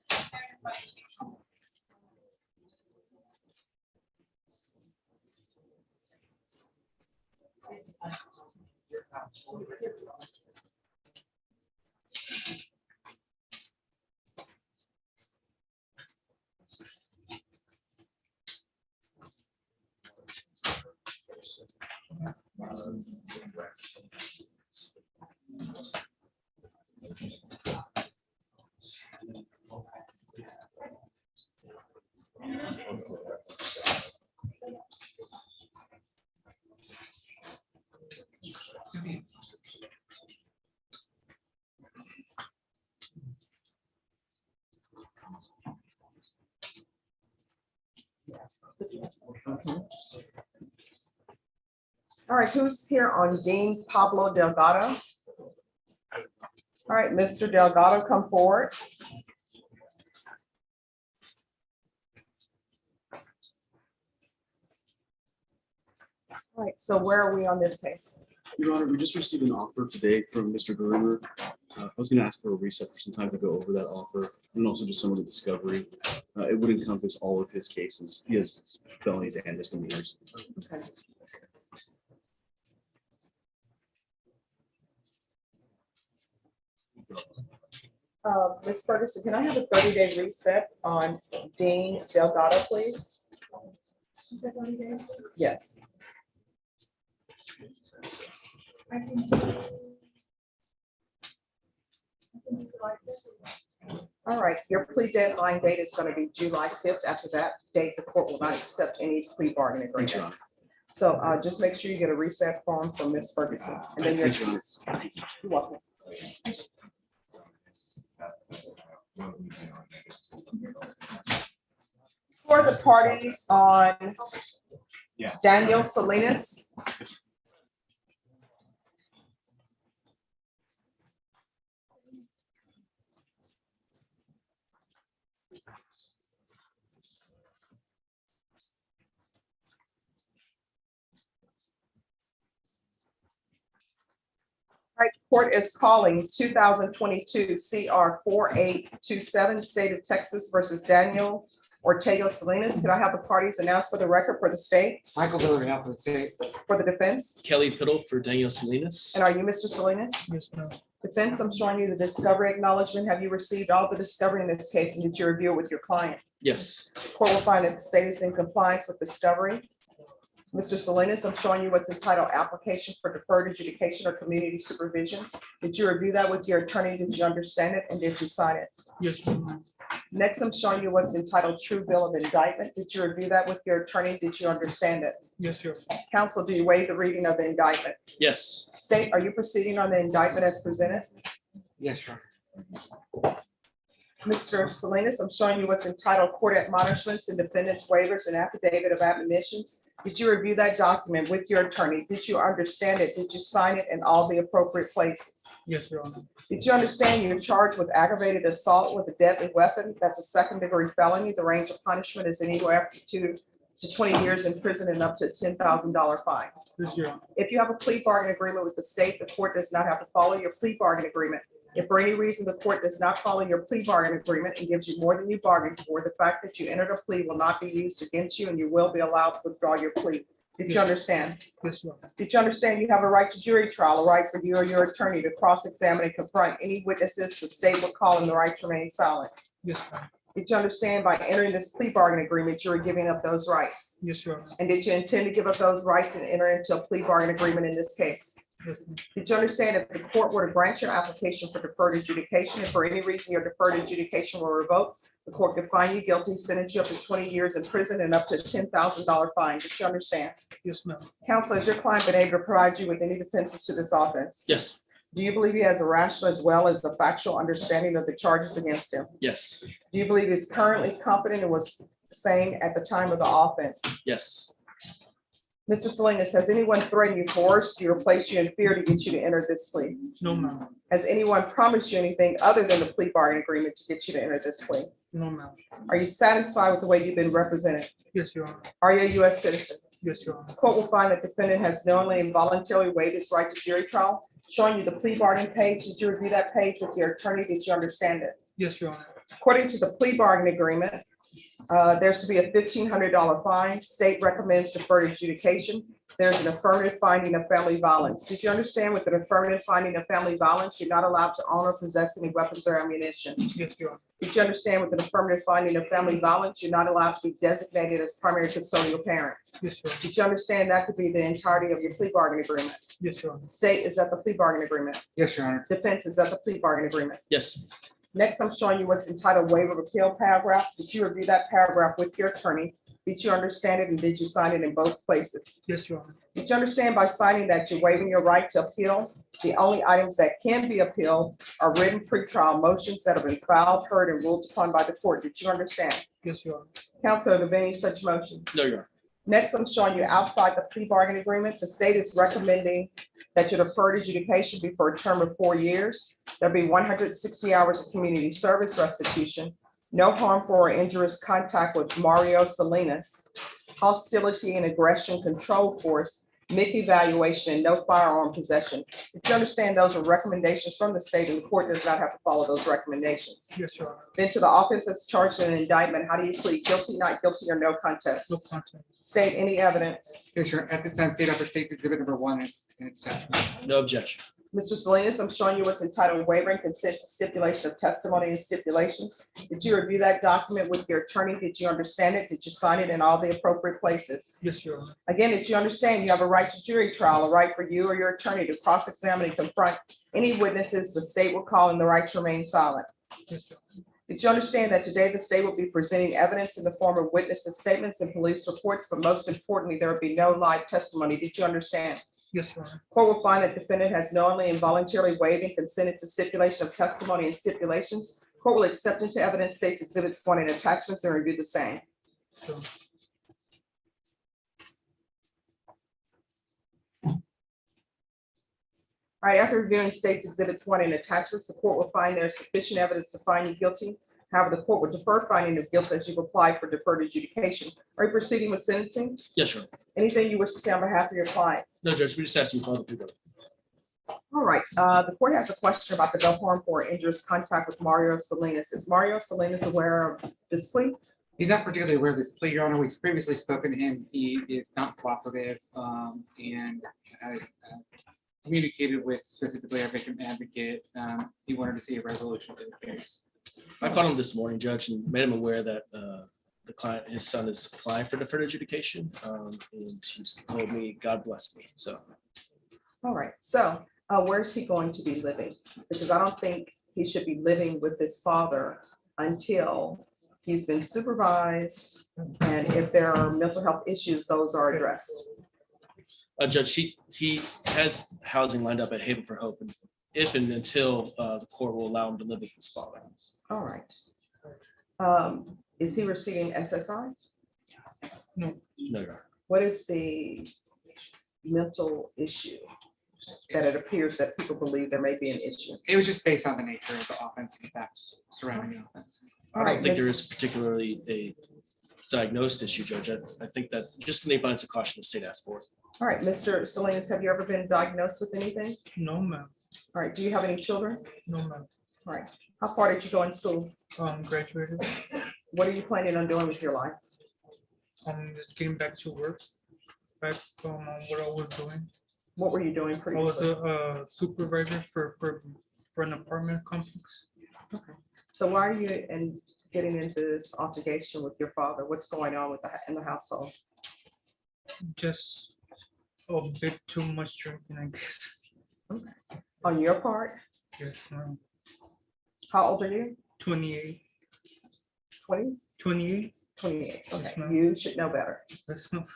All right, who's here on Dean Pablo Delgado? All right, Mr. Delgado, come forward. All right, so where are we on this case? Your Honor, we just received an offer today from Mr. Grumer. I was going to ask for a reset for some time to go over that offer and also just some of the discovery. It would encompass all of his cases. He has felonies and misdemeanors. Okay. Ms. Ferguson, can I have a 30-day reset on Dean Delgado, please? Is that 30 days? Yes. I can. All right, your plea deadline date is going to be July 5th. After that date, the court will not accept any plea bargaining Thanks, Your agreements. So just make sure you get a reset form from Ms. Ferguson. And then Thanks, Your you're welcome. Who are the parties on Yeah. Daniel Salinas? Right, court is calling 2022 CR 4827, State of Texas versus Daniel Ortega Salinas. Could I have the parties announced for the record for the state, Michael Villarreal for the state. for the defense? Kelly Piddle for Daniel Salinas. And are you Mr. Salinas? Yes, ma'am. Defense, I'm showing you the discovery acknowledgement. Have you received all the discovery in this case, and did you review it with your client? Yes. Court will find that the state is in compliance with discovery. Mr. Salinas, I'm showing you what's entitled application for deferred adjudication or community supervision. Did you review that with your attorney? Did you understand it? And did you sign it? Yes, ma'am. Next, I'm showing you what's entitled true bill of indictment. Did you review that with your attorney? Did you understand it? Yes, sir. Counsel, do you waive the reading of the indictment? Yes. State, are you proceeding on the indictment as presented? Yes, sir. Mr. Salinas, I'm showing you what's entitled court admonishments and defendants waivers and affidavit of admonitions. Did you review that document with your attorney? Did you understand it? Did you sign it in all the appropriate places? Yes, Your Honor. Did you understand you're charged with aggravated assault with a deadly weapon? That's a second-degree felony. The range of punishment is anywhere up to 20 years in prison and up to a $10,000 fine. Yes, Your Honor. If you have a plea bargain agreement with the state, the court does not have to follow your plea bargain agreement. If for any reason the court does not follow your plea bargain agreement and gives you more than you bargained for, the fact that you entered a plea will not be used against you and you will be allowed to withdraw your plea. Did you understand? Yes, Your Honor. Did you understand you have a right to jury trial, a right for you or your attorney to cross-examine and confront any witnesses the state will call and the right to remain silent? Yes, ma'am. Did you understand by entering this plea bargain agreement, you were giving up those rights? Yes, Your Honor. And did you intend to give up those rights and enter into a plea bargain agreement in this case? Yes, ma'am. Did you understand if the court were to grant your application for deferred adjudication, if for any reason your deferred adjudication were revoked, the court could find you guilty, sentence you up to 20 years in prison and up to a $10,000 fine? Did you understand? Yes, ma'am. Counsel, has your client been able to provide you with any defenses to this offense? Yes. Do you believe he has a rational as well as a factual understanding of the charges against him? Yes. Do you believe he's currently competent and was sane at the time of the offense? Yes. Mr. Salinas, has anyone threatened you, coerced you, or placed you in fear to get you to enter this plea? No, ma'am. Has anyone promised you anything other than the plea bargain agreement to get you to enter this plea? No, ma'am. Are you satisfied with the way you've been represented? Yes, Your Honor. Are you a U.S. citizen? Yes, Your Honor. Court will find that defendant has knowingly and voluntarily waived his right to jury trial. Showing you the plea bargain page. Did you review that page with your attorney? Did you understand it? Yes, Your Honor. According to the plea bargain agreement, there's to be a $1,500 fine. State recommends deferred adjudication. There's an affirmative finding of family violence. Did you understand with an affirmative finding of family violence, you're not allowed to own or possess any weapons or ammunition? Yes, Your Honor. Did you understand with an affirmative finding of family violence, you're not allowed to be designated as primary custodial parent? Yes, Your Honor. Did you understand that could be the entirety of your plea bargain agreement? Yes, Your Honor. State, is that the plea bargain agreement? Yes, Your Honor. Defense, is that the plea bargain agreement? Yes. Next, I'm showing you what's entitled waiver of appeal paragraph. Did you review that paragraph with your attorney? Did you understand it and did you sign it in both places? Yes, Your Honor. Did you understand by signing that you're waiving your right to appeal? The only items that can be appealed are written pretrial motions that have been filed, heard, and ruled upon by the court. Did you understand? Yes, Your Honor. Counsel, are there any such motions? No, Your Honor. Next, I'm showing you outside the plea bargain agreement, the state is recommending that your deferred adjudication be for a term of 4 years. There'll be 160 hours of community service restitution, no harmful or injurious contact with Mario Salinas, hostility and aggression control force, MIC evaluation, and no firearm possession. Did you understand those are recommendations from the state and the court does not have to follow those recommendations? Yes, Your Honor. Then to the offense that's charged in an indictment, how do you plead? Guilty, not guilty, or no contest? No contest. State any evidence. Yes, sure. At this time, state upper state exhibit number 1 in its attachment. No objection. Mr. Salinas, I'm showing you what's entitled waiver and consent to stipulation of testimony and stipulations. Did you review that document with your attorney? Did you understand it? Did you sign it in all the appropriate places? Yes, Your Honor. Again, did you understand you have a right to jury trial, a right for you or your attorney to cross-examine and confront any witnesses the state will call and the right to remain silent? Yes, Your Honor. Did you understand that today the state will be presenting evidence in the form of witnesses' statements and police reports, but most importantly, there will be no live testimony? Did you understand? Yes, Your Honor. Court will find that defendant has knowingly and voluntarily waived and consented to stipulation of testimony and stipulations Court will accept into evidence states exhibits 1 and attachments and review the same. So, All right, after reviewing states exhibits 1 and attachments, the court will find there is sufficient evidence to find you guilty. However, the court will defer finding of guilt as you've applied for deferred adjudication. Are you proceeding with sentencing? Yes, sir. Anything you wish to say on behalf of your client? No, Judge, we just asked you to follow the people. All right, the court has a question about the no harm or injurious contact with Mario Salinas. Is Mario Salinas aware of this plea? He's not particularly aware of this plea, Your Honor. We've previously spoken to him. He is not cooperative and has communicated with specifically our victim advocate. He wanted to see a resolution to the case. I called him this morning, Judge, and made him aware that the client, his son, is applying for deferred adjudication. And he's told me, God bless me. So, All right, so where's he going to be living? Because I don't think he should be living with his father until he's been supervised. And if there are mental health issues, those are addressed. Judge, he has housing lined up at Haven for Hope, and if and until the court will allow him to live with his father. All right. Is he receiving SSI? No, Your Honor. What is the mental issue that it appears that people believe there may be an issue? It was just based on the nature of the offense and the facts surrounding the offense. I don't think there is particularly a diagnosed issue, Judge. I think that just in the abundance of caution, the state asked for it. All right, Mr. Salinas, have you ever been diagnosed with anything? no, ma'am. All right, do you have any children? No, ma'am. All right, how far did you go in school? Graduated. What are you planning on doing with your life? I'm just getting back to work. Back from what I was doing. What were you doing I was previously? a supervisor for an apartment complex. Okay. So why are you getting into this altercation with your father? What's going on with in the household? Just a bit too much drinking, I guess. Okay. On your part? Yes, ma'am. How old are you? 28. 20? 28. 28. Yes, Okay, ma'am. you should know better. That's not.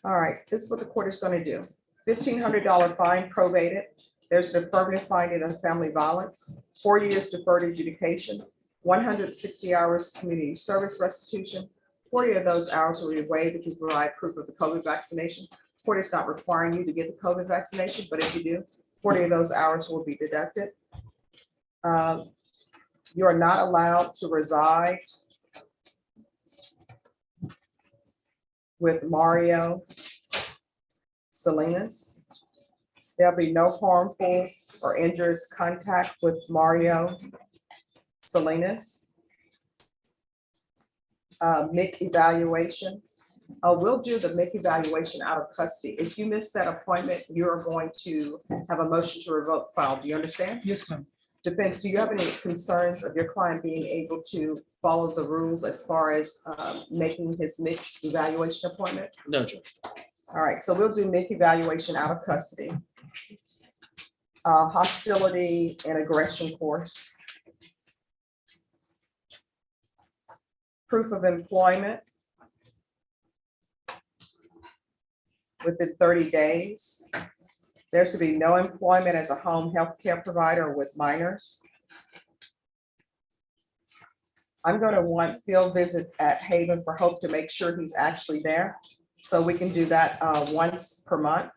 All right, this is what the court is going to do. $1,500 fine prorated. There's an affirmative finding of family violence, 4 years deferred adjudication, 160 hours community service restitution. 40 of those hours will be waived if you provide proof of the COVID vaccination. The court is not requiring you to get the COVID vaccination, but if you do, 40 of those hours will be deducted. You are not allowed to reside with Mario Salinas. There'll be no harmful or injurious contact with Mario Salinas. MIC evaluation. We'll do the MIC evaluation out of custody. If you miss that appointment, you're going to have a motion to revoke filed. Do you understand? Yes, ma'am. Defense, do you have any concerns of your client being able to follow the rules as far as making his MIC evaluation appointment? No, Judge. All right, so we'll do MIC evaluation out of custody. Hostility and aggression course. Proof of employment within 30 days. There should be no employment as a home health care provider with minors. I'm going to want field visit at Haven for Hope to make sure he's actually there. So we can do that once per month.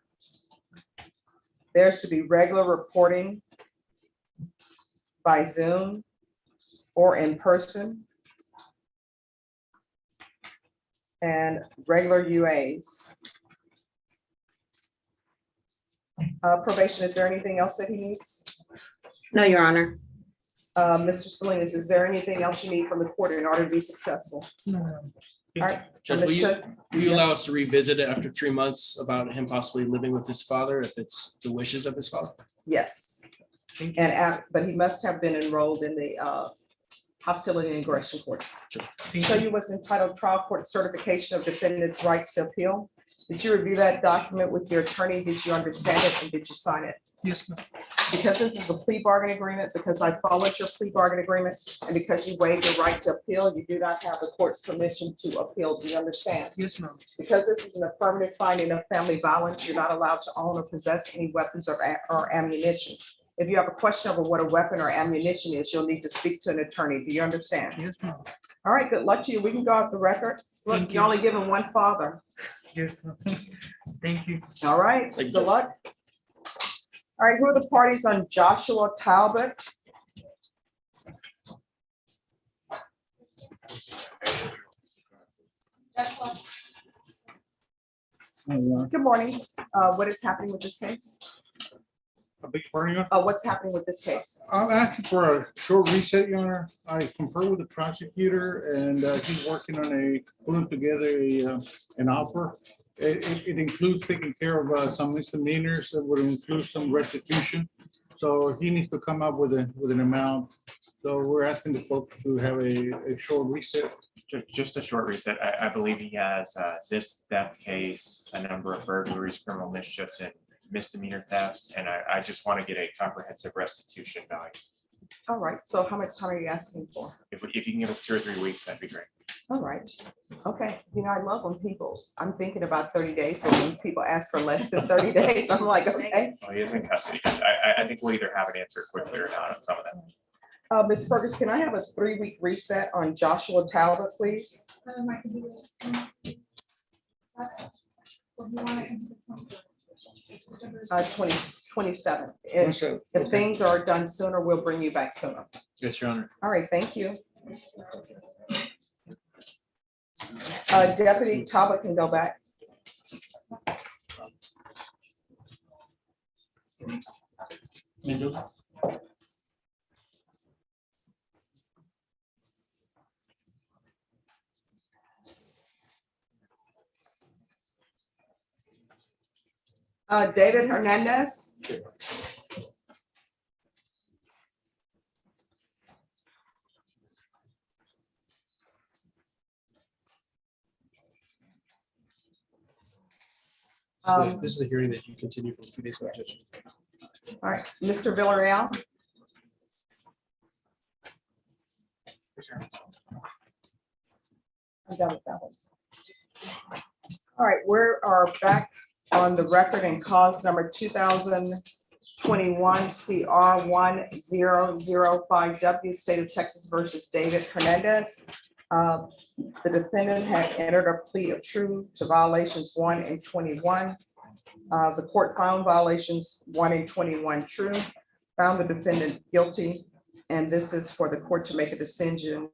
There should be regular reporting by Zoom or in person. And regular UAs. Probation, is there anything else that he needs? No, Your Honor. Mr. Salinas, is there anything else you need from the court in order to be successful? No. All right. Judge, will you allow us to revisit it after 3 months about him possibly living with his father if it's the wishes of his father? Yes. And but he must have been enrolled in the hostility and aggression courts. So you was entitled trial court certification of defendant's rights to appeal. Did you review that document with your attorney? Did you understand it and did you sign it? Yes, ma'am. Because this is a plea bargain agreement, because I followed your plea bargain agreement, and because you waived your right to appeal, you do not have the court's permission to appeal. Do you understand? Yes, ma'am. Because this is an affirmative finding of family violence, you're not allowed to own or possess any weapons or ammunition. If you have a question over what a weapon or ammunition is, you'll need to speak to an attorney. Do you understand? Yes, ma'am. All right, good luck to you. We can go off the record. Look, Thank you're you. only given one father. Yes, ma'am. Thank you. All right, Thank you, good Judge. luck. All right, who are the parties on Joshua Talbot? Good morning. What is happening with this case? What's happening with this case? I'm asking for a short reset, Your Honor. I confer with the prosecutor and he's working on putting together an offer. It includes taking care of some misdemeanors, that would include some restitution. So he needs to come up with an amount. So we're asking the folks to have a short reset. Just a short reset. I believe he has this theft case, a number of burglaries, criminal mischiefs, and misdemeanor thefts, and I just want to get a comprehensive restitution value. All right, so how much time are you asking for? If you can give us 2 or 3 weeks, that'd be great. All right, okay. You know, I love when I'm thinking about 30 days, so when people ask for less than 30 days, I'm like, okay. Oh, he is in custody. I think we'll either have an answer quickly or not on some of that. Ms. Fergus, can I have a 3-week reset on Joshua Talbot, please? I can do it. Well, you want it into the 27. If things are done sooner, we'll bring you back sooner. Yes, Your Honor. All right, thank you. Deputy Talbot can go back. Mendoza. David Hernandez. This is the hearing that you continue for 2 days. All right, Mr. Villarreal. I'm done with that one. All right, we are back on the record in cause number 2021 CR 1005W, State of Texas versus David Hernandez. The defendant had entered a plea of true to violations 1 and 21. The court found violations 1 and 21 true, found the defendant guilty, and this is for the court to make a decision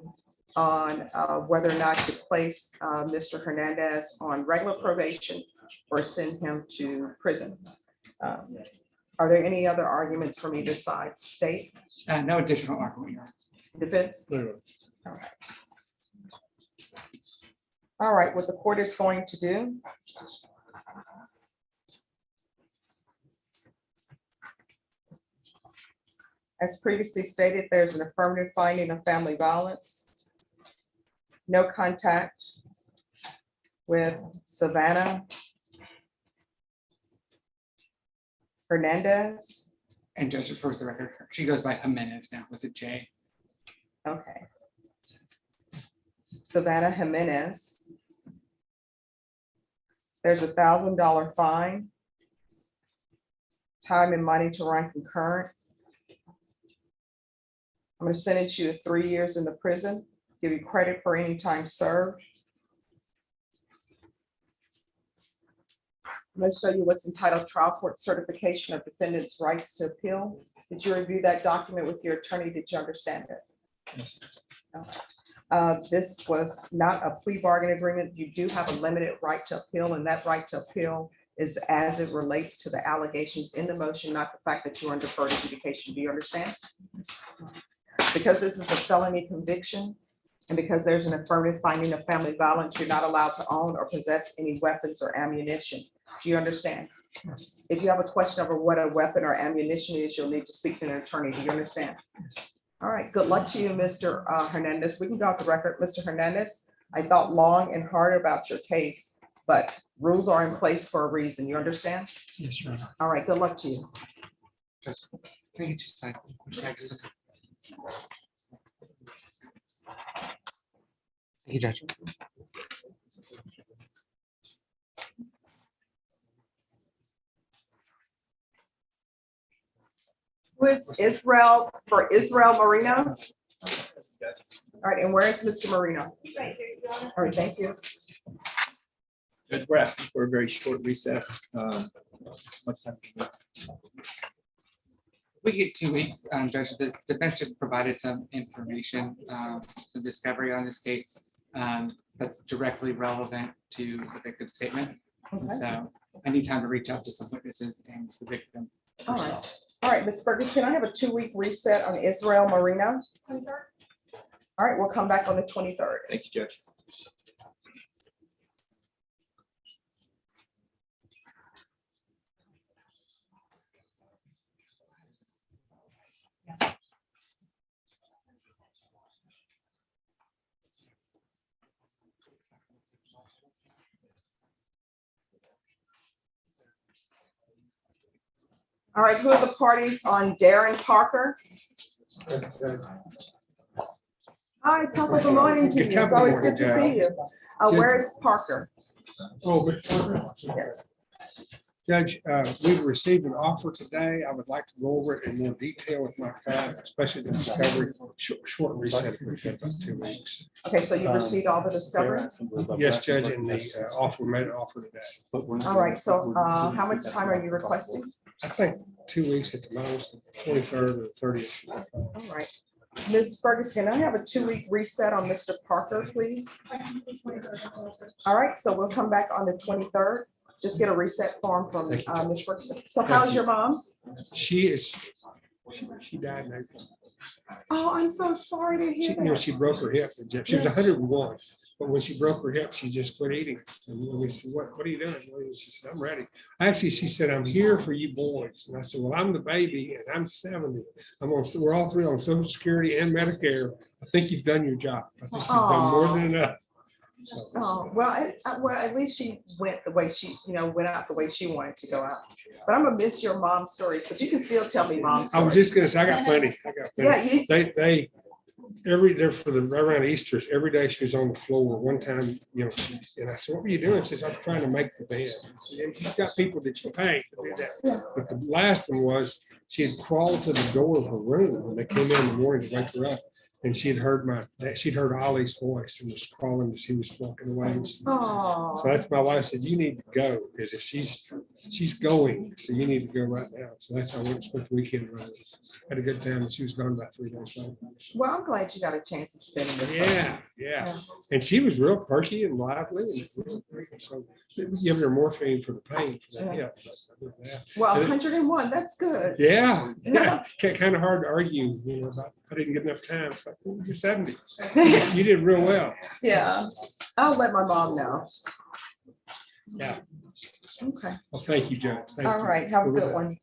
on whether or not to place Mr. Hernandez on regular probation or send him to prison. Are there any other arguments from either side? State? No additional argument, Your Honor. Defense? All right. All right, what the court is going to do. As previously stated, there's an affirmative finding of family violence. No contact with Savannah Hernandez. And just for the record, she goes by Jimenez now with a J. Okay. Savannah Jimenez. There's $1,000 fine. Time and money to run concurrent. I'm going to sentence you to 3 years in the prison, give you credit for any time served. I'm going to show you what's entitled Trial Court Certification of Defendant's Rights to Appeal. Did you review that document with your attorney? Did you understand it? Yes. This was not a plea bargain agreement. You do have a limited right to appeal, and that right to appeal is as it relates to the allegations in the motion, not the fact that you're on deferred adjudication. Do you understand? Because this is a felony conviction, and because there's an affirmative finding of family violence, you're not allowed to own or possess any weapons or ammunition. Do you understand? Yes. If you have a question over what a weapon or ammunition is, you'll need to speak to an attorney. Do you understand? Yes. All right, good luck to you, Mr. Hernandez. We can go off the record. Mr. Hernandez, I thought long and hard about your case, but rules are in place for a reason. You understand? Yes, Your Honor. All right, good luck to you. Can I get you signed? Thank you, Judge. Who is Israel, for Israel Marino? All right, and where is Mr. Marino? All right, thank you. Judge, we're asking for a very short recess. Much time? We get 2 weeks, Judge, the defense just provided some information, some discovery on this case that's directly relevant to the victim's statement. Okay. So I need time to reach out to some witnesses and the victim. All right. All right, Ms. Fergus, can I have a 2-week reset on Israel Marino? All right, we'll come back on the 23rd. Thank you, Judge. All right, who are the parties on Darren Parker? Hi, top of the morning to you. It's always good to see you. Where is Parker? Oh, but Yes. Judge, we've received an offer today. I would like to go over it in more detail with my client, especially the discovery, short reset for about 2 weeks. Okay, so you received all the discovery? Yes, Judge, and the offer made an offer today. All right, so how much time are you requesting? I think 2 weeks at the most, the 23rd or the 30th. All right. Ms. Ferguson, can I have a 2-week reset on Mr. Parker, please? All right, so we'll come back on the 23rd. Just get a reset form from Ms. Ferguson. So how's your mom? She died in April. Oh, I'm so sorry to hear that. She broke her hip. She was 101, but when she broke her hip, she just quit eating. And we said, what are you doing? Well, she said, I'm ready. Actually, she said, I'm here for you boys. And I said, well, I'm the baby and I'm 70. We're all three on Social Security and Medicare. I think you've done your job. I think you've done more than enough. Oh, well, at least she went the way she, went out the way she wanted to go out. But I'm gonna miss your mom stories, but you can still tell me mom I stories. was just gonna say, I got plenty. Yeah, They around Easter, every day she was on the floor. One time, and I said, what were you doing? She says, I was trying to make the bed. I said, you've got people that you pay to do that. But the last one was, she had crawled to the door of her room when they came in the morning to wake her up. And she'd heard Ollie's voice and was crawling as he was walking away. Oh. So that's my wife said, you need to go, because if she's going, so you need to go right now. So that's how I went and spent the weekend around. Had a good time, and she was gone about 3 days later. Well, I'm glad you got a chance to spend it with her. Yeah. And she was real perky and lively. And so giving her morphine for the pain for that hip. Well, 101, that's good. Yeah. Kind of hard to argue, about I didn't get enough time. It's like, well, you're 70. You did real well. Yeah. I'll let my mom know. Yeah. Okay. Well, thank you, Judge. Thank All you. right. Have a good one.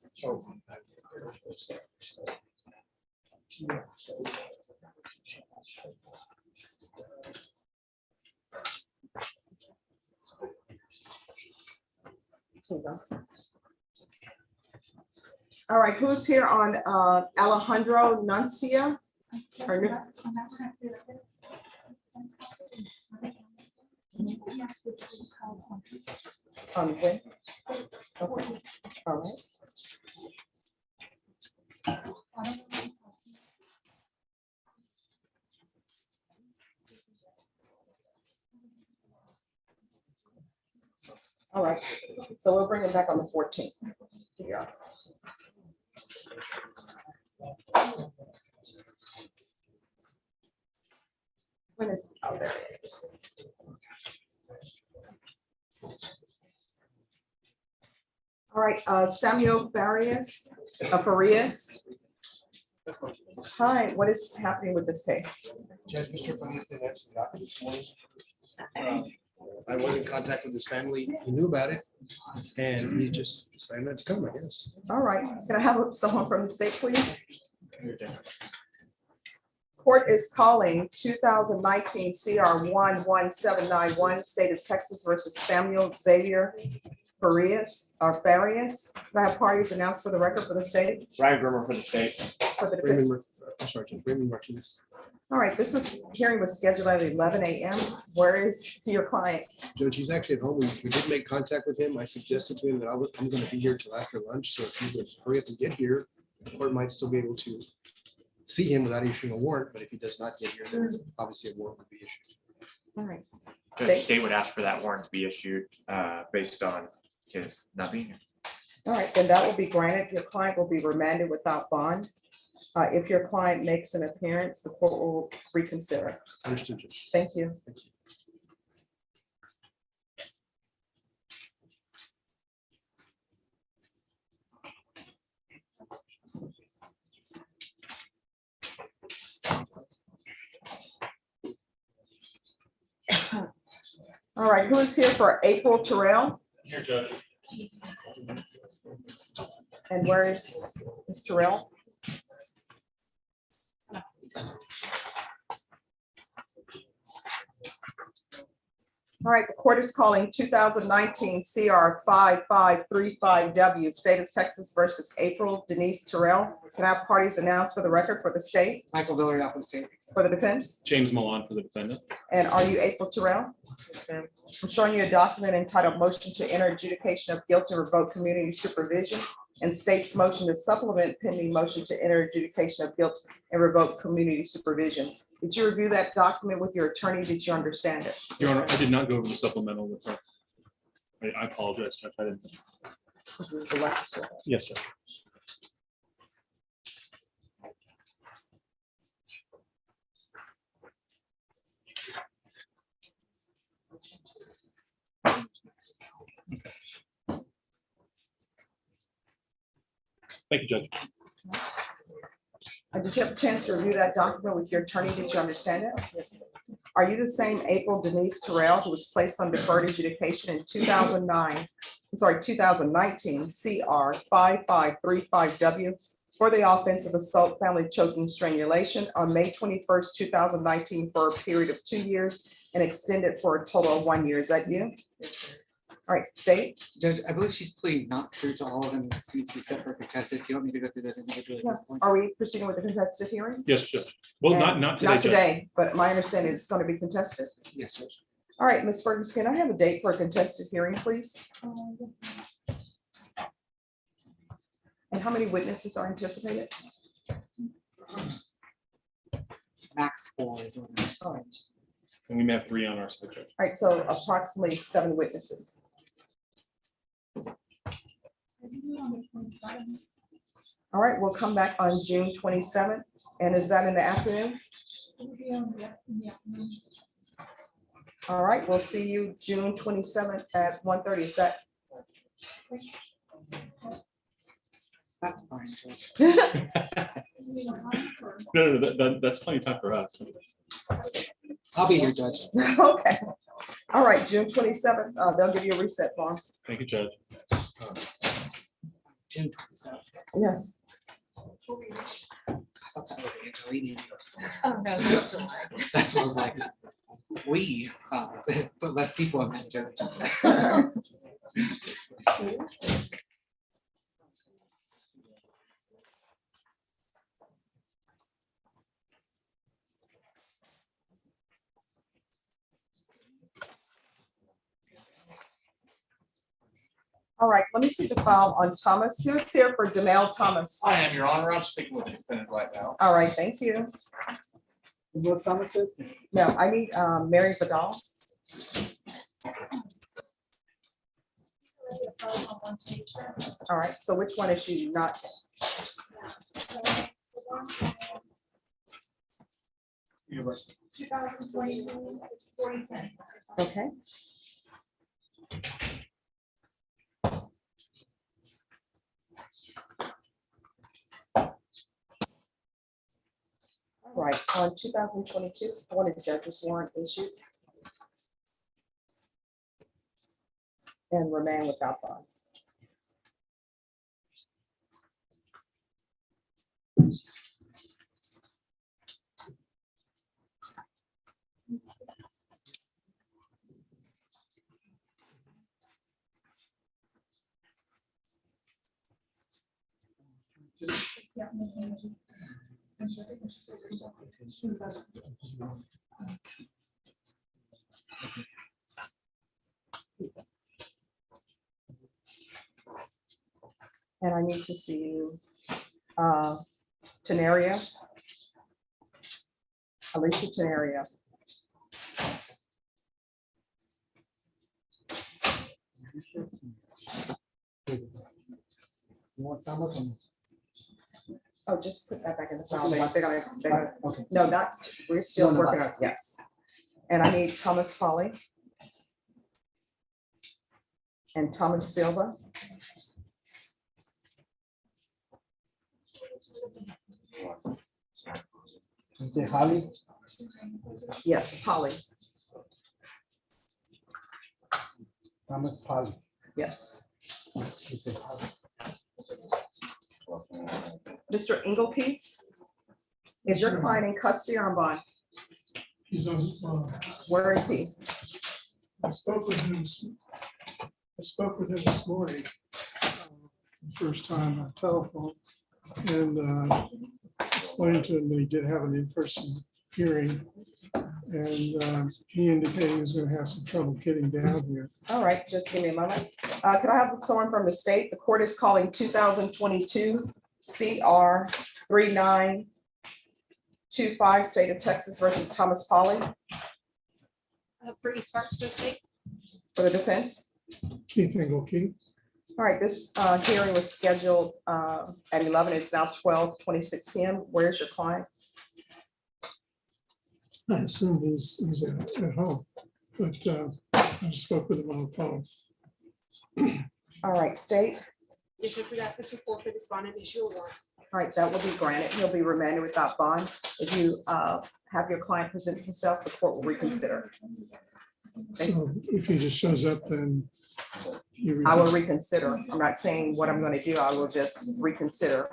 All right, who's here on Alejandro Nuncia? Okay. All right. All right, so we'll bring it back on the 14th. Yeah. Oh, there it is. All right, Samuel Farias. Hi, what is happening with this case? Judge, Mr. Bonita, that's the docket this morning. I was in contact with his family. He knew about it. And he just decided not to come, I guess. All right, can I have someone from the state, please? Court is calling 2019 CR 11791, State of Texas versus Samuel Xavier Farias. Can I have parties announced for the record for the state? Ryan Grimmer for the state. For the defense. I'm sorry, Raymond Martinez. All right, hearing was scheduled at 11 a.m. Where is your client? Judge, he's actually at home. We did make contact with him. I suggested to him that I'm going to be here till after lunch. So if you would hurry up and get here, the court might still be able to see him without issuing a warrant, but if he does not get here, then obviously a warrant would be issued. All right. The state would ask for that warrant to be issued based on his not being here. All right, then that will be granted. Your client will be remanded without bond. If your client makes an appearance, the court will reconsider. Understood, Judge. Thank you. All right, who is here for April Terrell? Here, Judge. And where is Ms. Terrell? All right, the court is calling 2019 CR 5535W, State of Texas versus April Denise Terrell. Can I have parties announced for the record for the state? Michael Villarreal for the state. For the defense? James Milan for the defendant. And are you April Terrell? I'm showing you a document entitled Motion to Enter Adjudication of Guilt and Revoke Community Supervision, and state's motion to supplement pending motion to enter adjudication of guilt and revoke community supervision. Did you review that document with your attorney? Did you understand it? Your Honor, I did not go over the supplemental with her. I apologize, Judge. I didn't. Yes, sir. Thank you, Judge. Did you have a chance to review that document with your attorney? Did you understand it? Are you the same April Denise Terrell who was placed on deferred adjudication in 2019 CR 5535W for the offense of assault, family choking, strangulation on May 21st, 2019 for a period of 2 years and extended for a total of 1 year? Is that you? All right, state. Judge, I believe she's pleading not true to all of them. This needs to be separate contested. Do you want me to go through those individually at this point? Are we proceeding with the contested hearing? Yes, Judge. Well, And not today, Not Judge. today, but my understanding is it's going to be contested. Yes, Judge. All right, Ms. Ferguson, can I have a date for a contested hearing, please? And how many witnesses are anticipated? Max 4 is what I'm All right. And we may have 3 on our side, Judge. All right, so approximately 7 witnesses. All right, we'll come back on June 27th. And is that in the afternoon? All right, we'll see you June 27th at 1:30. Is that? That's fine, Judge. No, that's plenty of time for us. I'll be here, Judge. Okay. All right, June 27th. They'll give you a reset form. Thank you, Judge. June 27th. Yes. I thought that was Angelini. Oh, no, that's July. That's what I was like. We, but less people have met Judge. All right, let me see the file on Thomas. Who's here for Janelle Thomas? I am, Your Honor. I'm speaking with the defendant right now. All right, thank you. No, I need Mary Vidal. All right, so which one is she not? Okay. All right, on 2022, one of the judges warrant issued. And remain without bond. And I need to see you Tenaria. Alicia Tenaria. Oh, just put that back in the file. They're gonna- no, not, we're still working on, yes. And I need Thomas Polly. And Thomas Silva. Is it Holly? Yes, Polly, Thomas Polly. yes. Is it Holly? Mr. Engelke, is your client in custody or on bond? He's on, Where is he? I spoke with him this morning, first time on telephone, and explained to him that he did have an in-person hearing. And he indicated he was going to have some trouble getting down here. All right, just give me a moment. Could I have someone from the state? The court is calling 2022 CR 3925, State of Texas versus Thomas Polly Brittany Sparks for the state. for the defense. Keith Engelke. All right, this hearing was scheduled at 11. It's now 12:26 p.m. Where's your client? I assume he's at home, but I spoke with him on the phone. All right, state. You should ask that you forfeit this bond and issue a warrant. All right, that will be granted. He'll be remanded without bond. If you have your client present himself, the court will reconsider. So if he just shows up, then I will reconsider. I'm not saying what I'm going to do. I will just reconsider.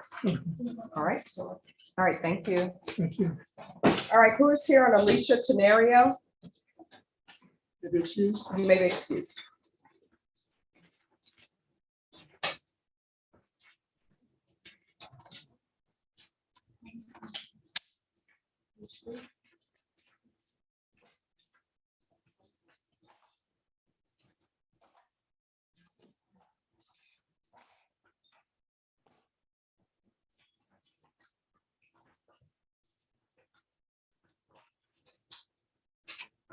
All right. All right, thank you. Thank you. All right, who is here on Alicia Tenario? Excuse? You may be excused.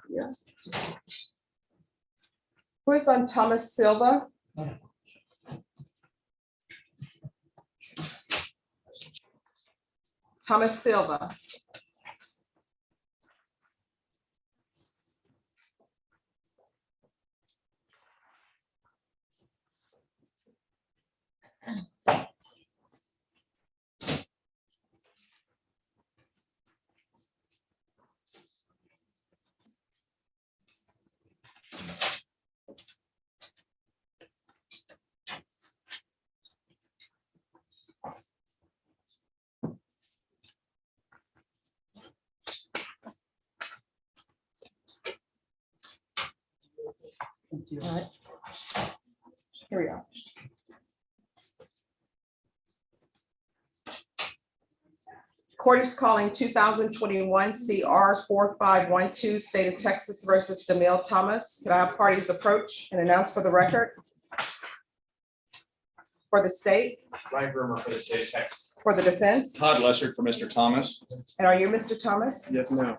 Yes. Who is on Thomas Silva? Thomas Silva. All right. Here we go. Court is calling 2021 CR 4512, State of Texas versus DeMille Thomas. Can I have parties approach and announce for the record? For the state, Ryan Groomer for the state of Texas. for the defense, Todd Lessard for Mr. Thomas. and are you Mr. Thomas? Yes, ma'am.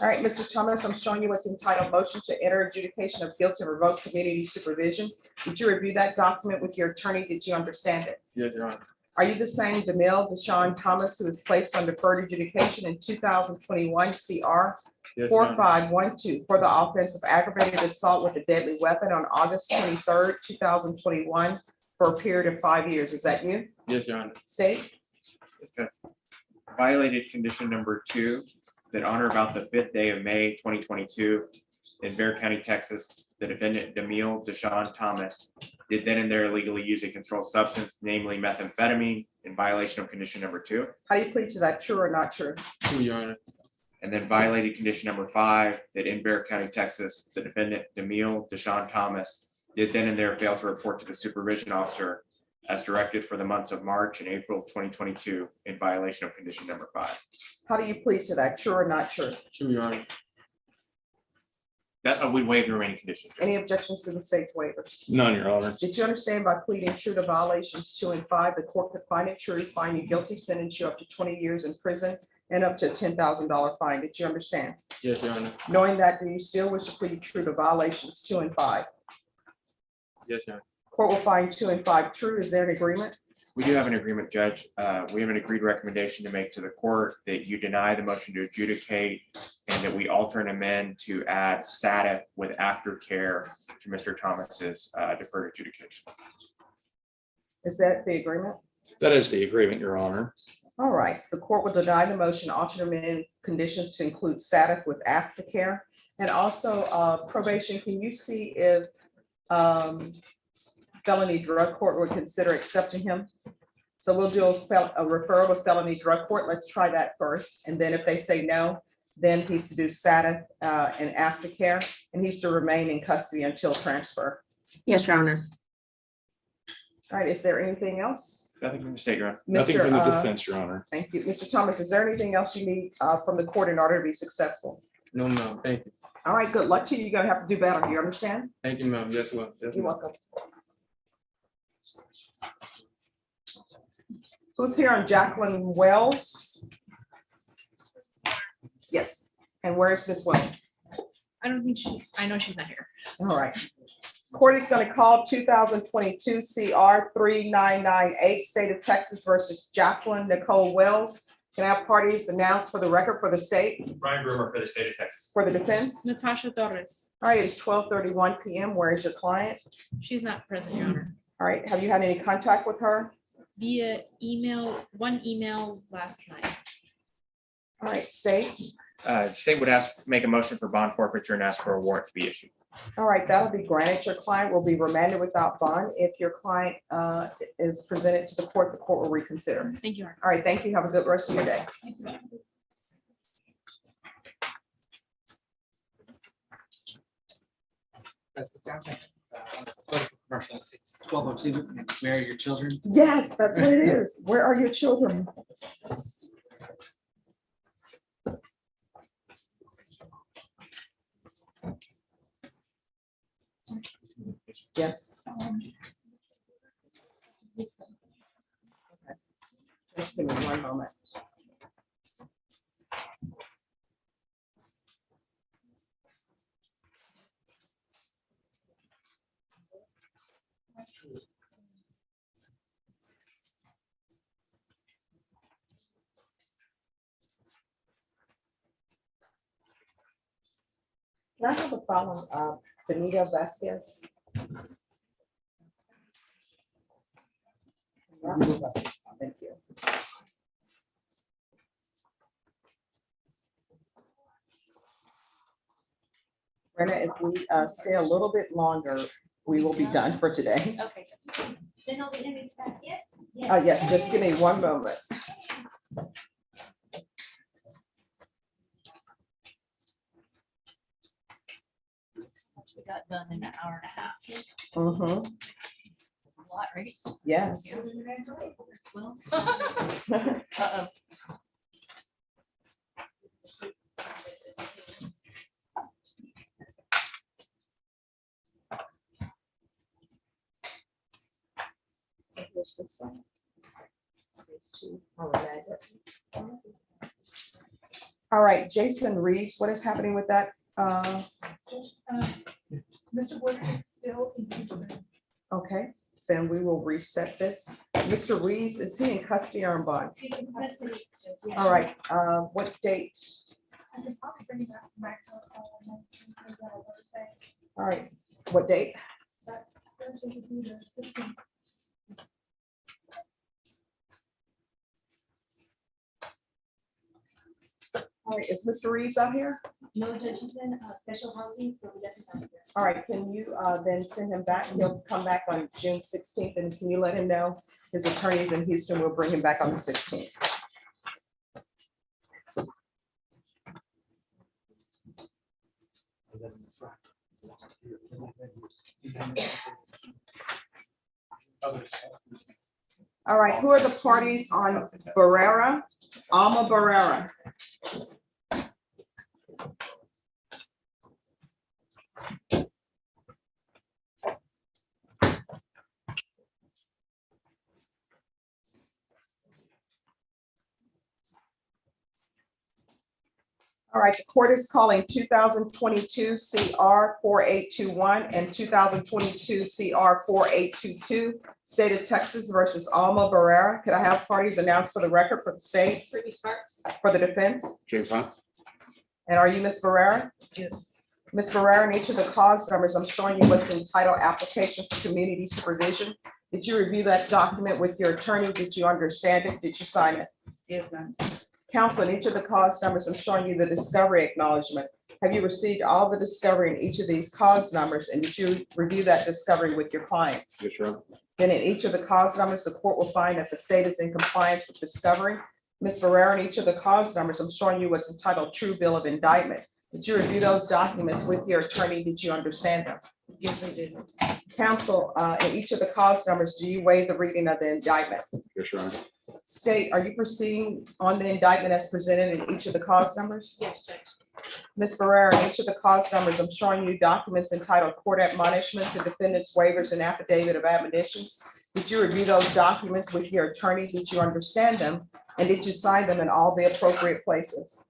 All right, Mr. Thomas, I'm showing you what's entitled motion to enter adjudication of guilt and revoke community supervision. Did you review that document with your attorney? Did you understand it? Yes, Your Honor. Are you the same DeMille Deshaun Thomas who was placed on deferred adjudication in 2021 CR Yes, Your Honor. 4512 for the offense of aggravated assault with a deadly weapon on August 23rd, 2021 for a period of 5 years? Is that you? Yes, Your Honor. State? Okay. Violated condition number 2, that on or about the 5th day of May 2022 in Bexar County, Texas, the defendant DeMille Deshaun Thomas did then and there illegally use a controlled substance, namely methamphetamine, in violation of condition number 2. How do you plead to that? True or not true? True, Your Honor. And then violated condition number 5, that in Bexar County, Texas, the defendant DeMille Deshaun Thomas did then and there fail to report to the supervision officer as directed for the months of March and April 2022 in violation of condition number 5. How do you plead to that? True or not true? True, Your Honor. That, we waive the remaining conditions. Any objections to the state's waivers? None, Your Honor. Did you understand by pleading true to violations 2 and 5, the court could find it true, find you guilty, sentence you up to 20 years in prison and up to a $10,000 fine? Did you understand? Yes, Your Honor. Knowing that, do you still wish to plead true to violations 2 and 5? Yes, Your Honor. Court will find 2 and 5 true. Is there an agreement? We do have an agreement, Judge. We have an agreed recommendation to make to the court that you deny the motion to adjudicate and that we alter and amend to add SATA with aftercare to Mr. Thomas's deferred adjudication. Is that the agreement? That is the agreement, Your Honor. All right, the court will deny the motion, alter and amend conditions to include SATA with aftercare. And also probation, can you see if felony drug court would consider accepting him? So we'll do a referral to felony drug court. Let's try that first. And then if they say no, then he's to do SATA and aftercare, and he's to remain in custody until transfer. Yes, Your Honor. All right, is there anything else? Nothing from the state, Your Honor. Nothing Mr. from the defense, Your Honor. Thank you. Mr. Thomas, is there anything else you need from the court in order to be successful? No, ma'am. Thank you. All right, good luck to you. You're gonna have to do better. You understand? Thank you, ma'am. Yes, well. You're welcome. Who's here on Jacqueline Wells? Yes. And where's Miss Wells? I don't think I know she's not here. All right. Court is going to call 2022 CR 3998, State of Texas versus Jacqueline Nicole Wells. Can I have parties announced for the record for the state? Brian Brewer for the state of Texas. For the defense? Natasha Torres. All right, it's 12:31 p.m. Where is your client? She's not present, Your Honor. All right, have you had any contact with her? Via email, one email last night. All right, state. State would make a motion for bond forfeiture and ask for a warrant to be issued. All right, that'll be granted. Your client will be remanded without bond. If your client is presented to the court will reconsider. Thank you, Your Honor. All right, thank you. Have a good rest of your day. It sounds like commercial. It's 12:02. Where are your children? Yes, that's what it is. Where are your children? Yes. Okay. Just give me one moment. Can I have a follow Benita Vasquez? Thank you. Brenda, if we stay a little bit longer, we will be done for today. Okay. Then all the inmates back, yes? Yes, just give me one moment. We got done in an hour and a half. Mm-hmm. A lot, right? Yes. Well. Uh-oh. Here's this one. These two are related. All right, Jason Reeves, what is happening with that? Mr. Wood is still in Houston. Okay, then we will reset this. Mr. Reeves, is he in custody or in bond? He's in custody. All right, what date? I can probably bring it back to Thursday. All right, what date? That Thursday would be the 16th. All right, is Mr. Reeves out here? No judges in special housing, so we definitely downstairs. All right, can you then send him back? He'll come back on June 16th, and can you let him know his attorneys in Houston will bring him back on the 16th? All right, who are the parties on Barrera? Alma Barrera. All right, the court is calling 2022 CR 4821 and 2022 CR 4822, State of Texas versus Alma Barrera. Could I have parties announced for the record for the state, Brittany Sparks. for the defense? James Hunt. And are you Ms. Barrera? Yes. Ms. Barrera, in each of the cause numbers, I'm showing you what's entitled application for community supervision. Did you review that document with your attorney? Did you understand it? Did you sign it? Yes, ma'am. Counsel, in each of the cause numbers, I'm showing you the discovery acknowledgement. Have you received all the discovery in each of these cause numbers? And did you review that discovery with your client? Yes, Your Honor. Then in each of the cause numbers, the court will find that the state is in compliance with discovery. Ms. Barrera, in each of the cause numbers, I'm showing you what's entitled true bill of indictment. Did you review those documents with your attorney? Did you understand them? Yes, I did. Counsel, in each of the cause numbers, do you waive the reading of the indictment? Yes, Your Honor. State, are you proceeding on the indictment as presented in each of the cause numbers? Yes, Judge. Ms. Barrera, in each of the cause numbers, I'm showing you documents entitled court admonishments and defendants waivers and affidavit of admonitions. Did you review those documents with your attorney? Did you understand them? And did you sign them in all the appropriate places?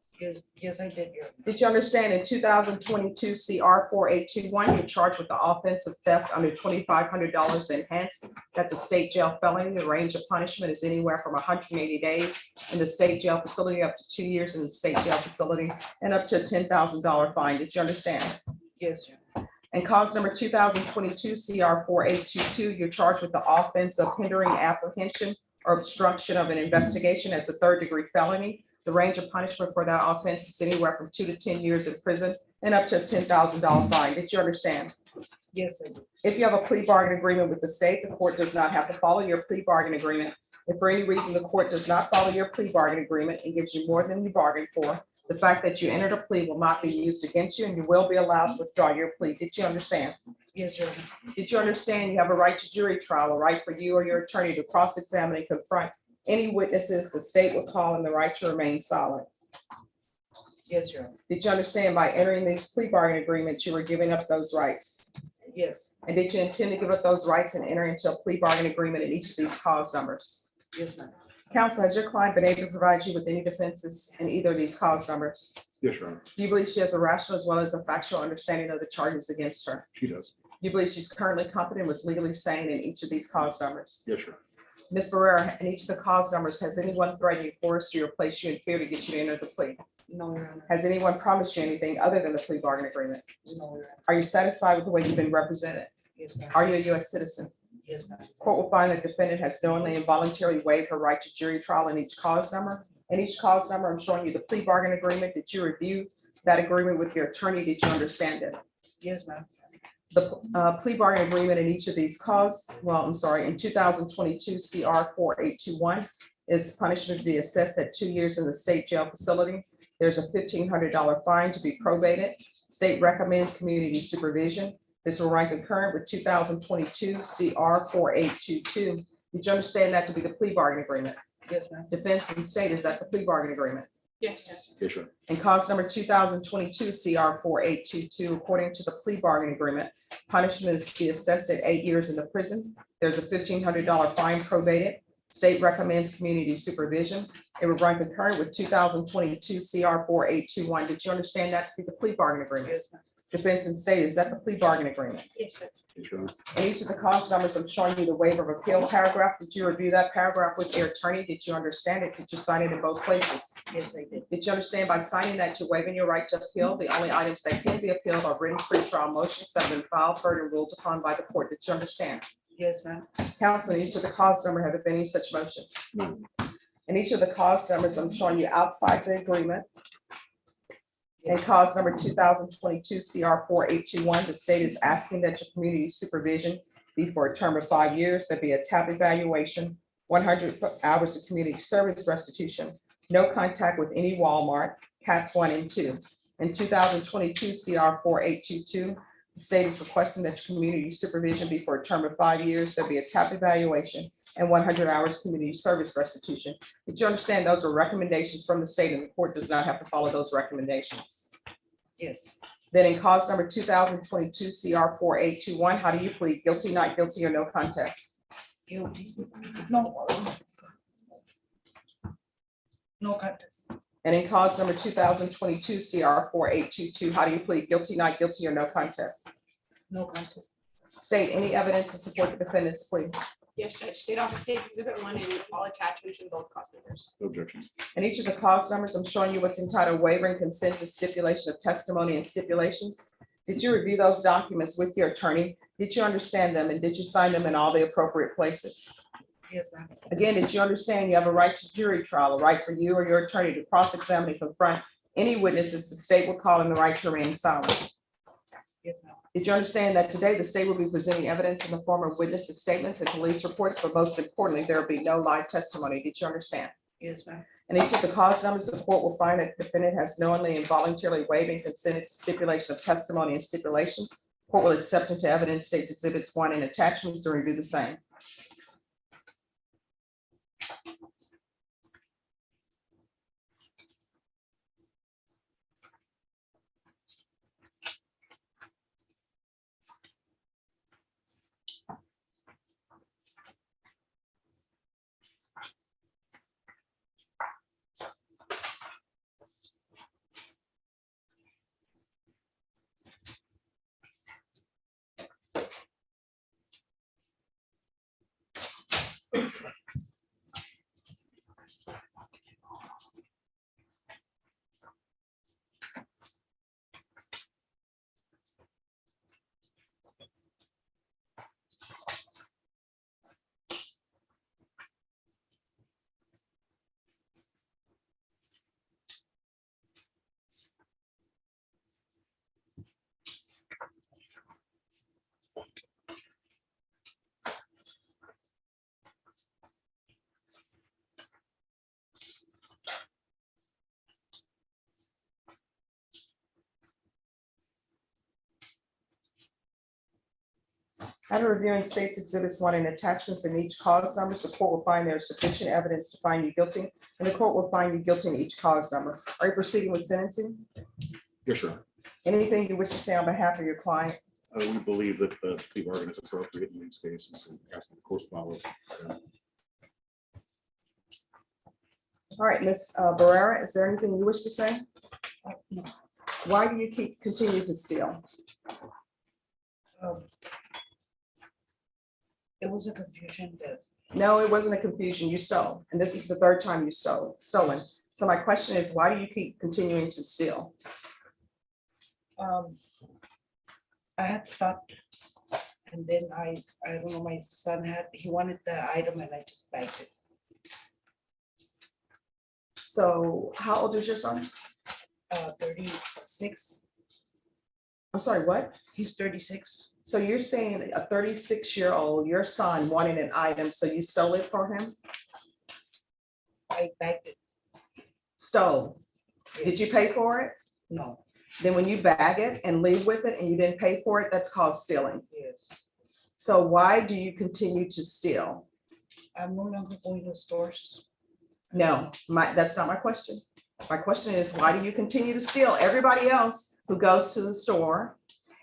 Yes, I did. Did you understand in 2022 CR 4821, you're charged with the offense of theft under $2,500 enhanced? That's a state jail felony. The range of punishment is anywhere from 180 days in the state jail facility up to 2 years in the state jail facility and up to a $10,000 fine. Did you understand? Yes, sir. And cause number 2022 CR 4822, you're charged with the offense of hindering apprehension or obstruction of an investigation as a third-degree felony. The range of punishment for that offense is anywhere from 2 to 10 years in prison and up to a $10,000 fine. Did you understand? Yes, I do. If you have a plea bargain agreement with the state, the court does not have to follow your plea bargain agreement. If for any reason the court does not follow your plea bargain agreement and gives you more than you bargained for, the fact that you entered a plea will not be used against you and you will be allowed to withdraw your plea. Did you understand? Yes, sir. Did you understand you have a right to jury trial, a right for you or your attorney to cross-examine and confront any witnesses the state will call and the right to remain silent? Yes, sir. Did you understand by entering these plea bargain agreements, you were giving up those rights? Yes. And did you intend to give up those rights and enter into a plea bargain agreement in each of these cause numbers? Yes, ma'am. Counsel, has your client been able to provide you with any defenses in either of these cause numbers? Yes, Your Honor. Do you believe she has a rational as well as a factual understanding of the charges against her? She does. Do you believe she's currently competent, was legally sane in each of these cause numbers? Yes, Your Honor. Ms. Barrera, in each of the cause numbers, has anyone threatened you, forced you, or placed you in fear to get you to enter the plea? No, Your Honor. Has anyone promised you anything other than the plea bargain agreement? No, Your Honor. Are you satisfied with the way you've been represented? Yes, ma'am. Are you a U.S. citizen? Yes, ma'am. Court will find the defendant has knowingly and voluntarily waived her right to jury trial in each cause number. In each cause number, I'm showing you the plea bargain agreement. Did you review that agreement with your attorney? Did you understand it? Yes, ma'am. The plea bargain agreement in each of these in 2022 CR 4821 is punishment to be assessed at 2 years in the state jail facility. There's a $1,500 fine to be probated. State recommends community supervision. This will run concurrent with 2022 CR 4822. Did you understand that to be the plea bargain agreement? Yes, ma'am. Defense and state, is that the plea bargain agreement? Yes, Judge. Yes, Your Honor. In cause number 2022 CR 4822, according to the plea bargain agreement, punishment is to be assessed at 8 years in the prison. There's a $1,500 fine probated. State recommends community supervision. It will run concurrent with 2022 CR 4821. Did you understand that to be the plea bargain agreement? Yes, ma'am. Defense and state, is that the plea bargain agreement? Yes, Judge. Yes, Your Honor. In each of the cause numbers, I'm showing you the waiver of appeal paragraph. Did you review that paragraph with your attorney? Did you understand it? Did you sign it in both places? Yes, I did. Did you understand by signing that you're waiving your right to appeal? The only items that can be appealed are written pretrial motions that have been filed, heard, and ruled upon by the court. Did you understand? Yes, ma'am. Counsel, in each of the cause number, have there been any such motions? No. In each of the cause numbers, I'm showing you outside the agreement. In cause number 2022 CR 4821, the state is asking that your community supervision be for a term of 5 years. There be a TAP evaluation, 100 hours of community service restitution, no contact with any Walmart, CATS 1 and 2. In 2022 CR 4822, the state is requesting that your community supervision be for a term of 5 years. There'll be a TAP evaluation and 100 hours community service restitution. Did you understand those are recommendations from the state and the court does not have to follow those recommendations? Yes. Then in cause number 2022 CR 4821, how do you plead? Guilty, not guilty, or no contest? Guilty. No. No contest. And in cause number 2022 CR 4822, how do you plead? Guilty, not guilty, or no contest? No contest. State any evidence to support the defendant's plea. Yes, Judge. State Office States Exhibit 1 and all attachments in both cause numbers. No objections. And each of the cause numbers, I'm showing you what's entitled waiver and consent to stipulation of testimony and stipulations. Did you review those documents with your attorney? Did you understand them and did you sign them in all the appropriate places? Yes, ma'am. Again, did you understand you have a right to jury trial, a right for you or your attorney to cross-examine and confront any witnesses the state will call in the right to remain silent? Yes, ma'am. Did you understand that today the state will be presenting evidence in the form of witnesses' statements and police reports, but most importantly, there will be no live testimony? Did you understand? Yes, ma'am. And each of the cause numbers, the court will find that the defendant has knowingly and voluntarily waived and consented to stipulation of testimony and stipulations. Court will accept into evidence states exhibits 1 and attachments to review the same. After reviewing states exhibits 1 and attachments in each cause number, the court will find there is sufficient evidence to find you guilty, and the court will find you guilty in each cause number. Are you proceeding with sentencing? Yes, Your Honor. Anything you wish to say on behalf of your client? We believe that the plea bargain is appropriate in these cases and ask that the court follow. All right, Ms. Barrera, is there anything you wish to say? Why do you continue to steal? It was a confusion that No, it wasn't a confusion. You stole, and this is the third time you stolen. So my question is, why do you keep continuing to steal? I had stopped. And then I don't know, my son he wanted the item and I just bagged it. So how old is your son? 36. I'm sorry, what? He's 36. So you're saying a 36-year-old, your son wanted an item, so you stole it for him? I bagged it. Stole. Did you pay for it? No. Then when you bag it and leave with it and you didn't pay for it, that's called stealing. Yes. So why do you continue to steal? I'm no longer going to stores. No, that's not my question. My question is, why do you continue to steal? Everybody else who goes to the store,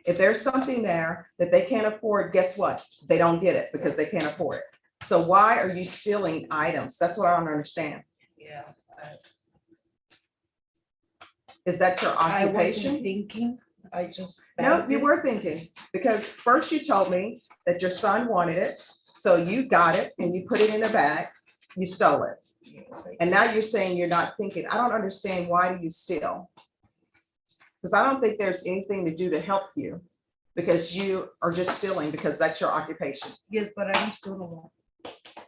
if there's something there that they can't afford, guess what? They don't get it because they can't afford it. So why are you stealing items? That's what I don't understand. Yeah. Is that your I occupation? wasn't thinking. I just. No, bagged you it. were thinking, because first you told me that your son wanted it, so you got it and you put it in a bag, you stole it. Yes, And now you're saying you're not thinking. I don't understand, why do you steal? Because I don't think there's anything to do to help you, because you are just stealing because that's your occupation. Yes, but I don't steal no more.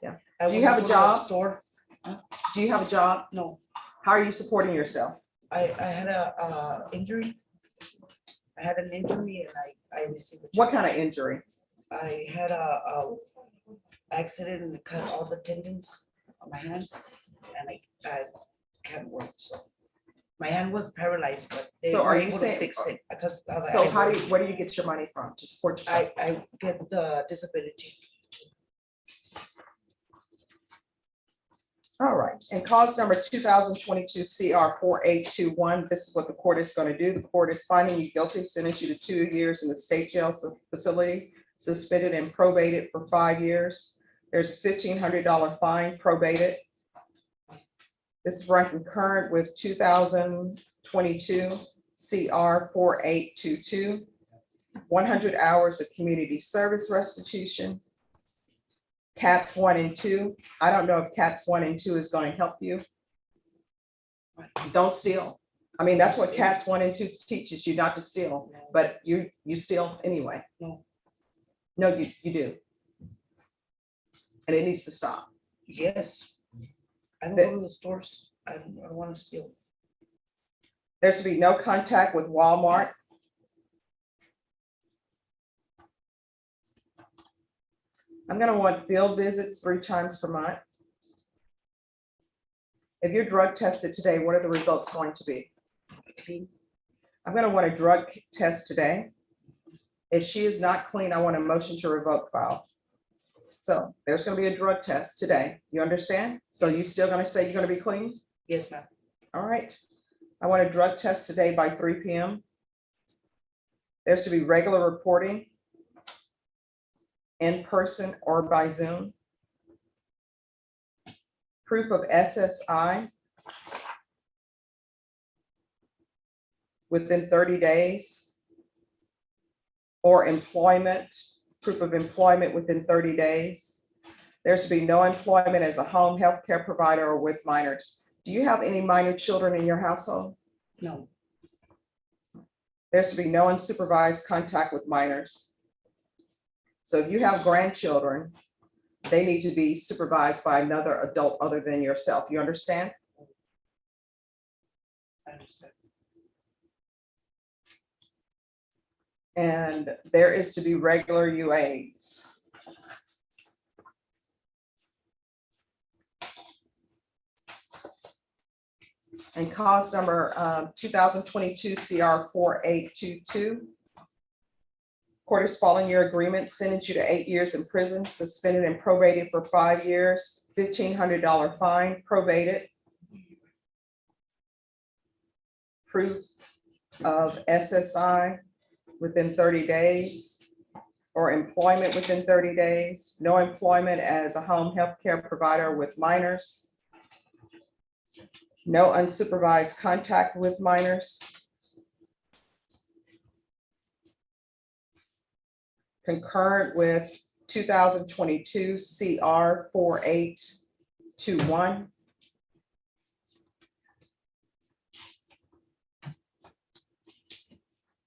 Yeah. I Do you will have a go to the job? Store. Do you have a job? No, How are you supporting yourself? I had a injury. I had an injury and I received. a What check. kind of injury? I had a accident and cut all the tendons on my hand and I can't work, so. My hand was paralyzed, but they So are were you able to saying- fix it because. So where do you get your money from to support yourself? I get the disability. All right, and cause number 2022 CR 4821, this is what the court is going to do. The court is finding you guilty, sentencing you to 2 years in the state jail facility, suspended and probated for 5 years. There's $1,500 fine, probated. This is run concurrent with 2022 CR 4822, 100 hours of community service restitution. CATS 1 and 2. I don't know if CATS 1 and 2 is going to help you. Don't steal. I mean, that's what CATS 1 and 2 teaches you, not to steal, but you steal anyway. No. No, you do. And it needs to stop. Yes. I don't go to the stores. I don't want to steal. There should be no contact with Walmart. I'm gonna want field visits 3 times per month. If you're drug tested today, what are the results going to be? I'm gonna want a drug test today. If she is not clean, I want a motion to revoke file. So there's gonna be a drug test today. You understand? So you still gonna say you're gonna be clean? Yes, ma'am. All right. I want a drug test today by 3 p.m. There should be regular reporting in person or by Zoom. Proof of SSI within 30 days or employment, proof of employment within 30 days. There should be no employment as a home health care provider or with minors. Do you have any minor children in your household? No. There should be no unsupervised contact with minors. So if you have grandchildren, they need to be supervised by another adult other than yourself. You understand? I understand. And there is to be regular UAs. And cause number 2022 CR 4822. Court is following your agreement, sentenced you to 8 years in prison, suspended and probated for 5 years, $1,500 fine, probated. Proof of SSI within 30 days or employment within 30 days. No employment as a home health care provider with minors. No unsupervised contact with minors. Concurrent with 2022 CR 4821.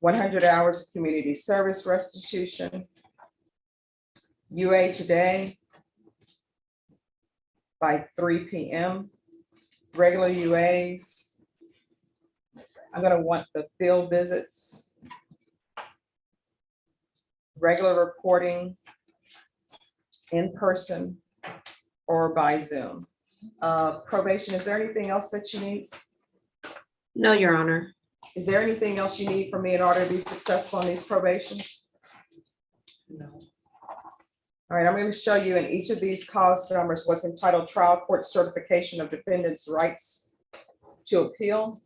$100 hours of community service restitution. UA today by 3 p.m. Regular UAs. I'm gonna want the field visits. Regular reporting in person or by Zoom. Probation, is there anything else that she needs? No, Your Honor. Is there anything else you need from me in order to be successful in these probations? No. All right, I'm going to show you in each of these cause numbers what's entitled Trial Court Certification of Defendant's Rights to Appeal.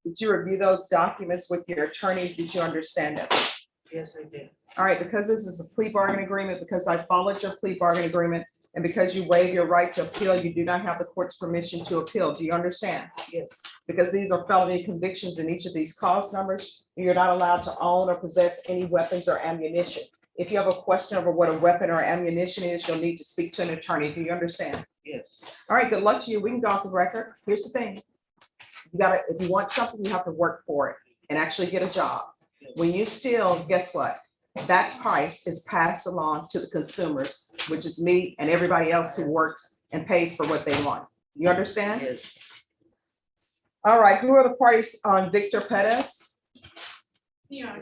Did you review those documents with your attorney? Did you understand it? Yes, I did. All right, because this is a plea bargain agreement, because I followed your plea bargain agreement, and because you waive your right to appeal, you do not have the court's permission to appeal. Do you understand? Yes. Because these are felony convictions in each of these cause numbers. You're not allowed to own or possess any weapons or ammunition. If you have a question over what a weapon or ammunition is, you'll need to speak to an attorney. Do you understand? Yes. All right, good luck to you. We can go off the record. Here's the thing. You gotta, if you want something, you have to work for it and actually get a job. When you steal, guess what? That price is passed along to the consumers, which is me and everybody else who works and pays for what they want. You understand? Yes. All right, who are the parties on Victor Perez? Yeah.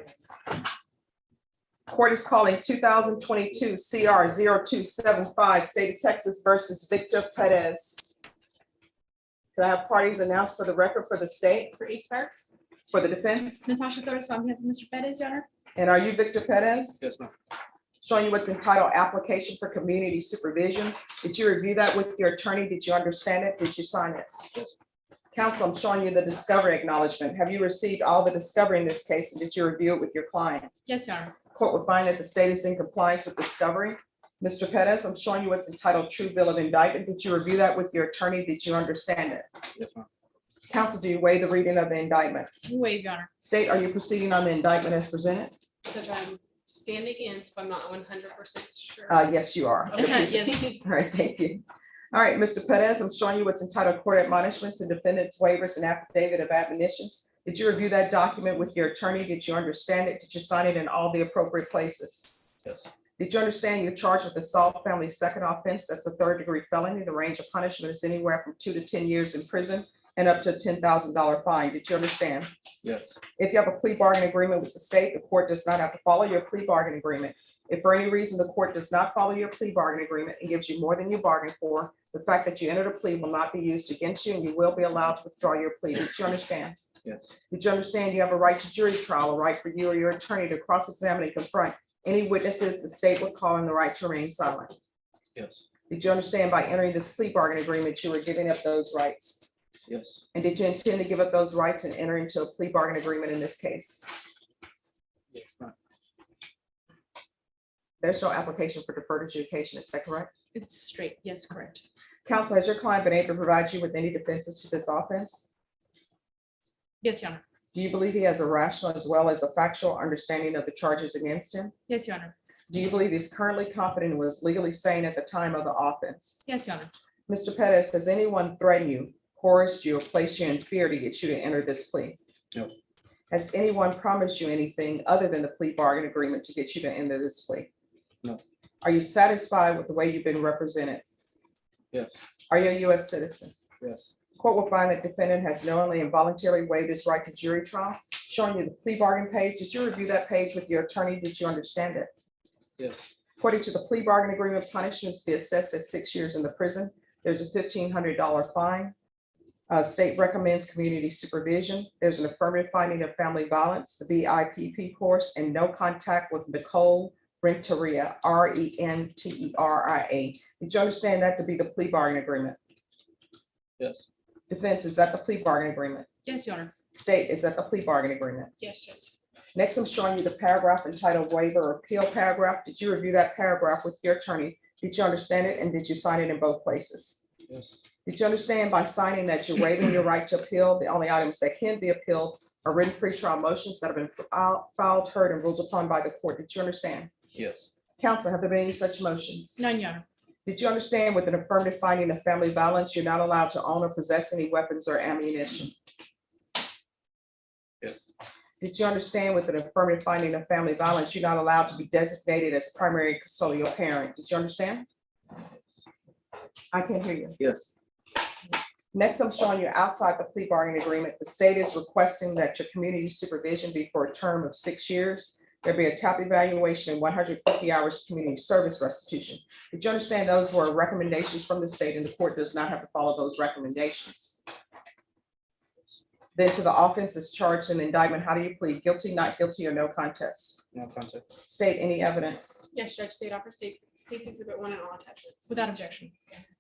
Court is calling 2022 CR 0275, State of Texas versus Victor Perez. Can I have parties announced for the record for the state, For East Sparks, for the defense? Natasha Torres, I'm here for Mr. Perez, Your Honor. And are you Victor Perez? Yes, ma'am. Showing you what's entitled Application for Community Supervision. Did you review that with your attorney? Did you understand it? Did you sign it? Yes. Counsel, I'm showing you the discovery acknowledgement. Have you received all the discovery in this case? And did you review it with your client? Yes, Your Honor. Court will find that the state is in compliance with discovery. Mr. Pettis, I'm showing you what's entitled True Bill of Indictment. Did you review that with your attorney? Did you understand it? Yes, ma'am. Counsel, do you waive the reading of the indictment? Waive, Your Honor. State, are you proceeding on the indictment as presented? Judge, I'm standing in, so I'm not 100% sure. Yes, you are. Yes. All right, thank you. All right, Mr. Pettis, I'm showing you what's entitled Court Admonishments and Defendants Waivers and Affidavit of Admonitions. Did you review that document with your attorney? Did you understand it? Did you sign it in all the appropriate places? Yes. Did you understand you're charged with assault family second offense? That's a third-degree felony. The range of punishment is anywhere from 2 to 10 years in prison and up to a $10,000 fine. Did you understand? Yes. If you have a plea bargain agreement with the state, the court does not have to follow your plea bargain agreement. If for any reason the court does not follow your plea bargain agreement and gives you more than you bargained for, the fact that you entered a plea will not be used against you and you will be allowed to withdraw your plea. Did you understand? Yes. Did you understand you have a right to jury trial, a right for you or your attorney to cross-examine and confront any witnesses the state would call in the right to remain silent? Yes. Did you understand by entering this plea bargain agreement, you were giving up those rights? Yes. And did you intend to give up those rights and enter into a plea bargain agreement in this case? Yes, ma'am. There's no application for deferred adjudication, is that correct? It's straight. Yes, correct. Counsel, has your client been able to provide you with any defenses to this offense? Yes, Your Honor. Do you believe he has a rational as well as a factual understanding of the charges against him? Yes, Your Honor. Do you believe he's currently competent and was legally sane at the time of the offense? Yes, Your Honor. Mr. Pettis, has anyone threatened you, coerced you, or placed you in fear to get you to enter this plea? No. Has anyone promised you anything other than the plea bargain agreement to get you to enter this plea? No. Are you satisfied with the way you've been represented? Yes. Are you a U.S. citizen? Yes. Court will find that defendant has knowingly and voluntarily waived his right to jury trial. Showing you the plea bargain page. Did you review that page with your attorney? Did you understand it? Yes. According to the plea bargain agreement, punishments be assessed at 6 years in the prison. There's a $1,500 fine. State recommends community supervision. There's an affirmative finding of family violence, the BIPP course, and no contact with Nicole Renteria, Renteria. Did you understand that to be the plea bargain agreement? Yes. Defense, is that the plea bargain agreement? Yes, Your Honor. State, is that the plea bargain agreement? Yes, Judge. Next, I'm showing you the paragraph entitled waiver or appeal paragraph. Did you review that paragraph with your attorney? Did you understand it and did you sign it in both places? Yes. Did you understand by signing that you're waiving your right to appeal? The only items that can be appealed are written pretrial motions that have been filed, heard, and ruled upon by the court. Did you understand? Yes. Counsel, have there been any such motions? None, Your Honor. Did you understand with an affirmative finding of family violence, you're not allowed to own or possess any weapons or ammunition? Yes. Did you understand with an affirmative finding of family violence, you're not allowed to be designated as primary custodial parent? Did you understand? I can't hear you. Yes. Next, I'm showing you outside the plea bargaining agreement, the state is requesting that your community supervision be for a term of 6 years. There be a TAP evaluation and 150 hours community service restitution. Did you understand those were recommendations from the state and the court does not have to follow those recommendations? Then to the offense is charged in indictment. How do you plead? Guilty, not guilty, or no contest? No contest. State, any evidence? Yes, Judge. State offer states exhibit 1 and all attachments. Without objection.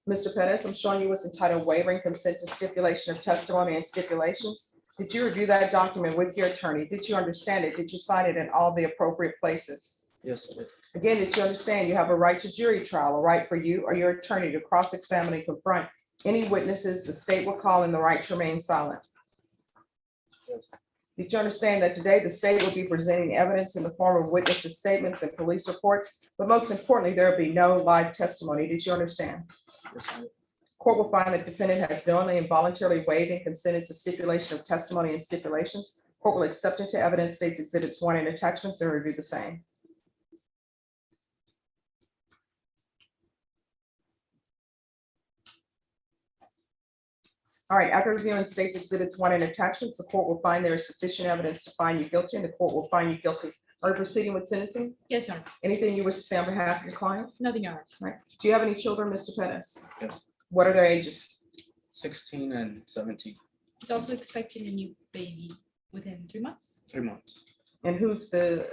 Mr. Pettis, I'm showing you what's entitled waiving consent to stipulation of testimony and stipulations. Did you review that document with your attorney? Did you understand it? Did you sign it in all the appropriate places? Yes. Again, did you understand you have a right to jury trial, a right for you or your attorney to cross-examine and confront any witnesses the state will call in the right to remain silent? Yes. Did you understand that today the state will be presenting evidence in the form of witnesses' statements and police reports, but most importantly, there will be no live testimony? Did you understand? Yes. Court will find that defendant has knowingly and voluntarily waived and consented to stipulation of testimony and stipulations. Court will accept into evidence states exhibits 1 and attachments and review the same. All right, after reviewing states exhibits 1 and attachments, the court will find there is sufficient evidence to find you guilty and the court will find you guilty. Are you proceeding with sentencing? Yes, Your Honor. Anything you wish to say on behalf of your client? Nothing, Your Honor. All right. Do you have any children, Mr. Pettis? Yes. What are their ages? 16 and 17. He's also expecting a new baby within 3 months. 3 months. And who's is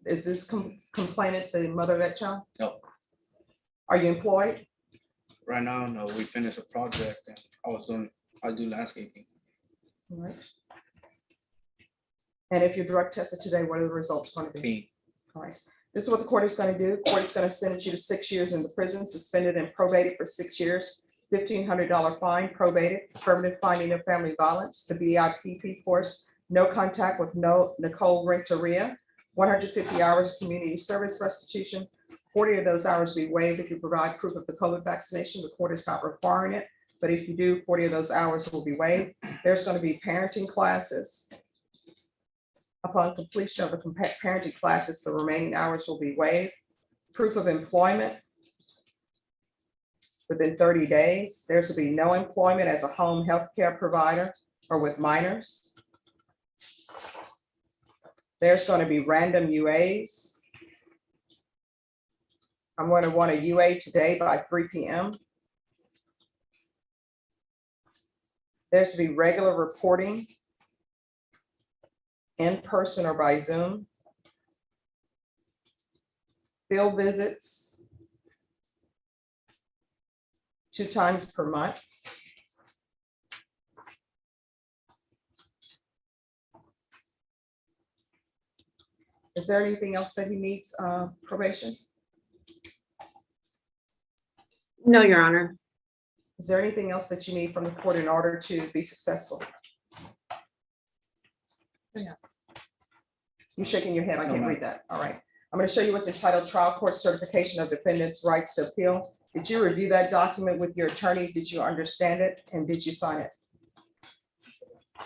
this complainant the mother of that child? No. Are you employed? Right now, no. We finished a project and I do landscaping. All right. And if you're drug tested today, what are the results going to be? Clean. All right. This is what the court is going to do. Court is going to sentence you to 6 years in the prison, suspended and probated for 6 years, $1,500 fine, probated, affirmative finding of family violence, the BIPP course, no contact with Nicole Renteria, 150 hours community service restitution. 40 of those hours will be waived if you provide proof of the COVID vaccination. The court is not requiring it, but if you do, 40 of those hours will be waived. There's going to be parenting classes. Upon completion of the parenting classes, the remaining hours will be waived. Proof of employment within 30 days. There should be no employment as a home health care provider or with minors. There's going to be random UAs. I'm going to want a UA today by 3 p.m. There should be regular reporting in person or by Zoom. Field visits 2 times per month. Is there anything else that he needs, probation? No, Your Honor. Is there anything else that you need from the court in order to be successful? Yeah. You're shaking your head. I can't read that. All right. I'm going to show you what's entitled Trial Court Certification of Defendant's Rights to Appeal. Did you review that document with your attorney? Did you understand it? And did you sign it?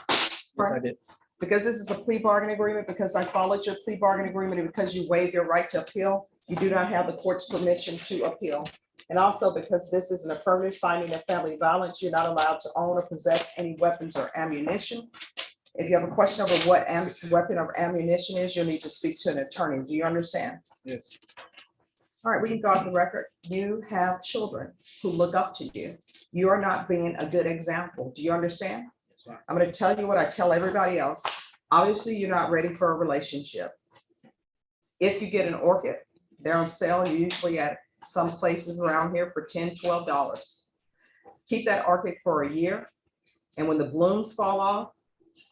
Yes, I did. Because this is a plea bargain agreement, because I followed your plea bargain agreement, and because you waived your right to appeal, you do not have the court's permission to appeal. And also because this is an affirmative finding of family violence, you're not allowed to own or possess any weapons or ammunition. If you have a question over what weapon or ammunition is, you'll need to speak to an attorney. Do you understand? Yes. All right, we can go off the record. You have children who look up to you. You are not being a good example. Do you understand? I'm going to tell you what I tell everybody else. Obviously, you're not ready for a relationship. If you get an orchid, they're on sale usually at some places around here for $10, $12. Keep that orchid for a year. And when the blooms fall off,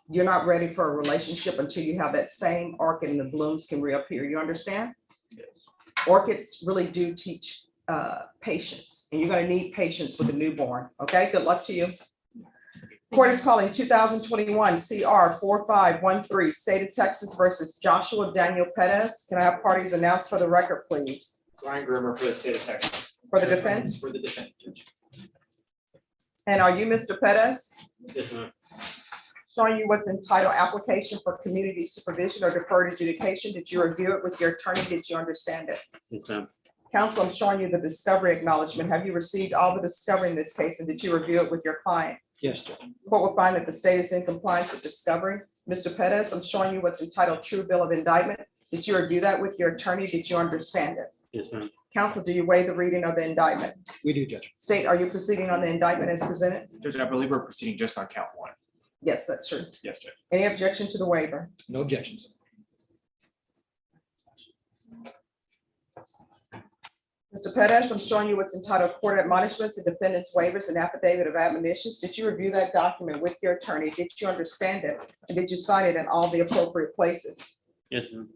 you're not ready for a relationship until you have that same orchid and the blooms can reappear. You understand? Yes. Orchids really do teach patience, and you're going to need patience with a newborn. Okay, good luck to you. Court is calling 2021 CR 4513, State of Texas versus Joshua Daniel Perez. Can I have parties announced for the record, please? Ryan Grimmer for the state of Texas. For the defense? For the defense. And are you Mr. Perez? Yes, ma'am. Showing you what's entitled Application for Community Supervision or Deferred Adjudication. Did you review it with your attorney? Did you understand it? Yes, ma'am. Counsel, I'm showing you the discovery acknowledgement. Have you received all the discovery in this case, and did you review it with your client? Yes, Judge. Court will find that the state is in compliance with discovery. Mr. Perez, I'm showing you what's entitled True Bill of Indictment. Did you review that with your attorney? Did you understand it? Yes, ma'am. Counsel, do you waive the reading of the indictment? We do, Judge. State, are you proceeding on the indictment as presented? Judge, I believe we're proceeding just on count 1. Yes, that's true. Yes, Judge. Any objection to the waiver? No objections. Mr. Perez, I'm showing you what's entitled Court Admonishments and Defendant's Waivers and Affidavit of Admonitions. Did you review that document with your attorney? Did you understand it? And did you sign it in all the appropriate places? Yes, ma'am.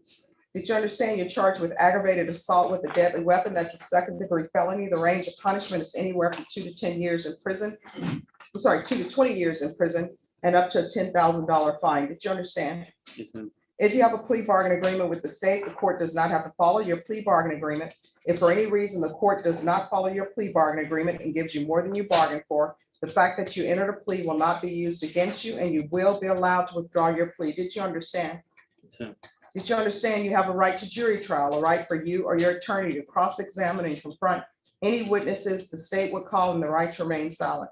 Did you understand you're charged with aggravated assault with a deadly weapon? That's a second-degree felony. The range of punishment is anywhere from 2 to 10 years in prison. I'm sorry, 2 to 20 years in prison and up to a $10,000 fine. Did you understand? Yes, ma'am. If you have a plea bargain agreement with the state, the court does not have to follow your plea bargain agreement. If for any reason the court does not follow your plea bargain agreement and gives you more than you bargained for, the fact that you entered a plea will not be used against you, and you will be allowed to withdraw your plea. Did you understand? Yes, ma'am. Did you understand you have a right to jury trial, a right for you or your attorney to cross-examine and confront any witnesses the state would call, and the right to remain silent?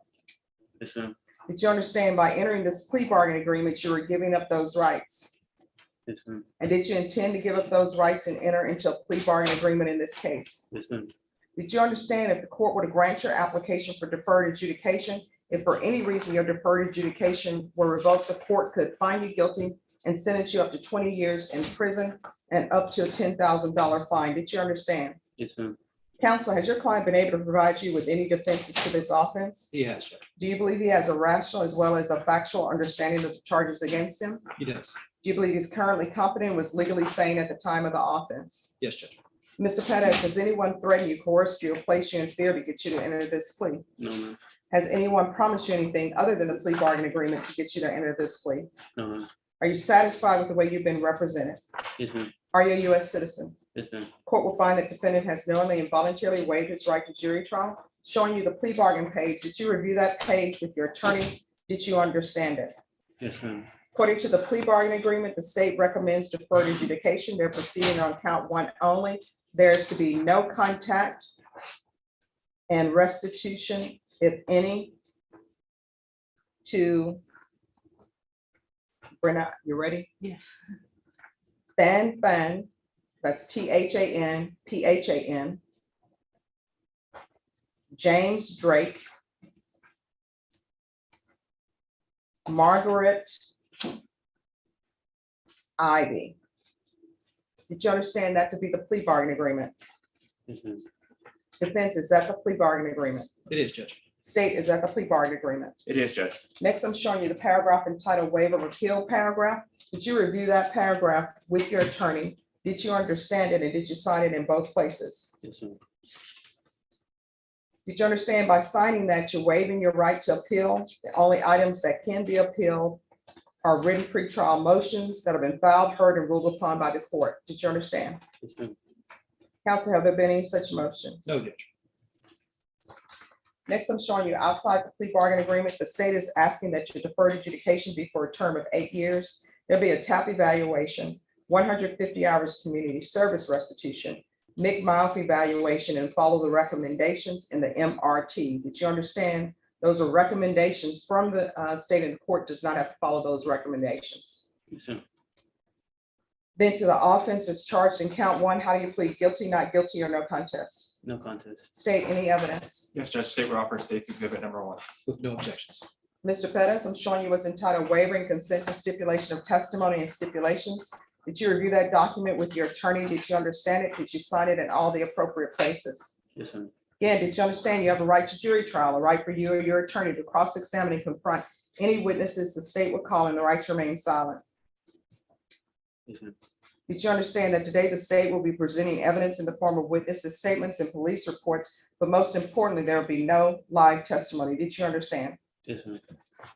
Yes, ma'am. Did you understand by entering this plea bargain agreement, you were giving up those rights? Yes, ma'am. And did you intend to give up those rights and enter into a plea bargain agreement in this case? Yes, ma'am. Did you understand if the court were to grant your application for deferred adjudication, if for any reason your deferred adjudication were revoked, the court could find you guilty and sentence you up to 20 years in prison and up to a $10,000 fine? Did you understand? Yes, ma'am. Counsel, has your client been able to provide you with any defenses to this offense? He has, Judge. Do you believe he has a rational as well as a factual understanding of the charges against him? He does. Do you believe he's currently competent and was legally sane at the time of the offense? Yes, Judge. Mr. Pettis, has anyone threatened you, coerced you, or placed you in fear to get you to enter this plea? No, ma'am. Has anyone promised you anything other than the plea bargain agreement to get you to enter this plea? No, ma'am. Are you satisfied with the way you've been represented? Yes, ma'am. Are you a U.S. citizen? Yes, ma'am. Court will find that defendant has knowingly and voluntarily waived his right to jury trial, showing you the plea bargain page. Did you review that page with your attorney? Did you understand it? Yes, ma'am. According to the plea bargain agreement, the state recommends deferred adjudication. They're proceeding on count one only. There's to be no contact and restitution, if any, to Brenna, you ready? Yes. Fan, that's THANPHAN. James Drake. Margaret Ivy. Did you understand that to be the plea bargain agreement? Yes, ma'am. Defense, is that the plea bargain agreement? It is, Judge. State, is that the plea bargain agreement? It is, Judge. Next, I'm showing you the paragraph entitled waiver of appeal paragraph. Did you review that paragraph with your attorney? Did you understand it and did you sign it in both places? Yes, ma'am. Did you understand by signing that you're waiving your right to appeal? The only items that can be appealed are written pretrial motions that have been filed, heard, and ruled upon by the court. Did you understand? Yes, ma'am. Counsel, have there been any such motions? No, Judge. Next, I'm showing you outside the plea bargain agreement, the state is asking that your deferred adjudication be for a term of 8 years. There'll be a TAP evaluation, 150 hours community service restitution, McMilef evaluation, and follow the recommendations in the MRT. Did you understand? Those are recommendations from the state, and the court does not have to follow those recommendations. Yes, ma'am. Then to the offense is charged in count one. How do you plead? Guilty, not guilty, or no contest? No contest. State, any evidence? Yes, Judge. State will offer State's Exhibit number 1. With no objections. Mr. Pettis, I'm showing you what's entitled wavering consent to stipulation of testimony and stipulations. Did you review that document with your attorney? Did you understand it? Did you sign it in all the appropriate places? Yes, ma'am. Again, did you understand you have a right to jury trial, a right for you or your attorney to cross-examine and confront any witnesses the state would call, and the right to remain silent? Yes, ma'am. Did you understand that today the state will be presenting evidence in the form of witnesses' statements and police reports, but most importantly, there will be no live testimony? Did you understand? Yes, ma'am.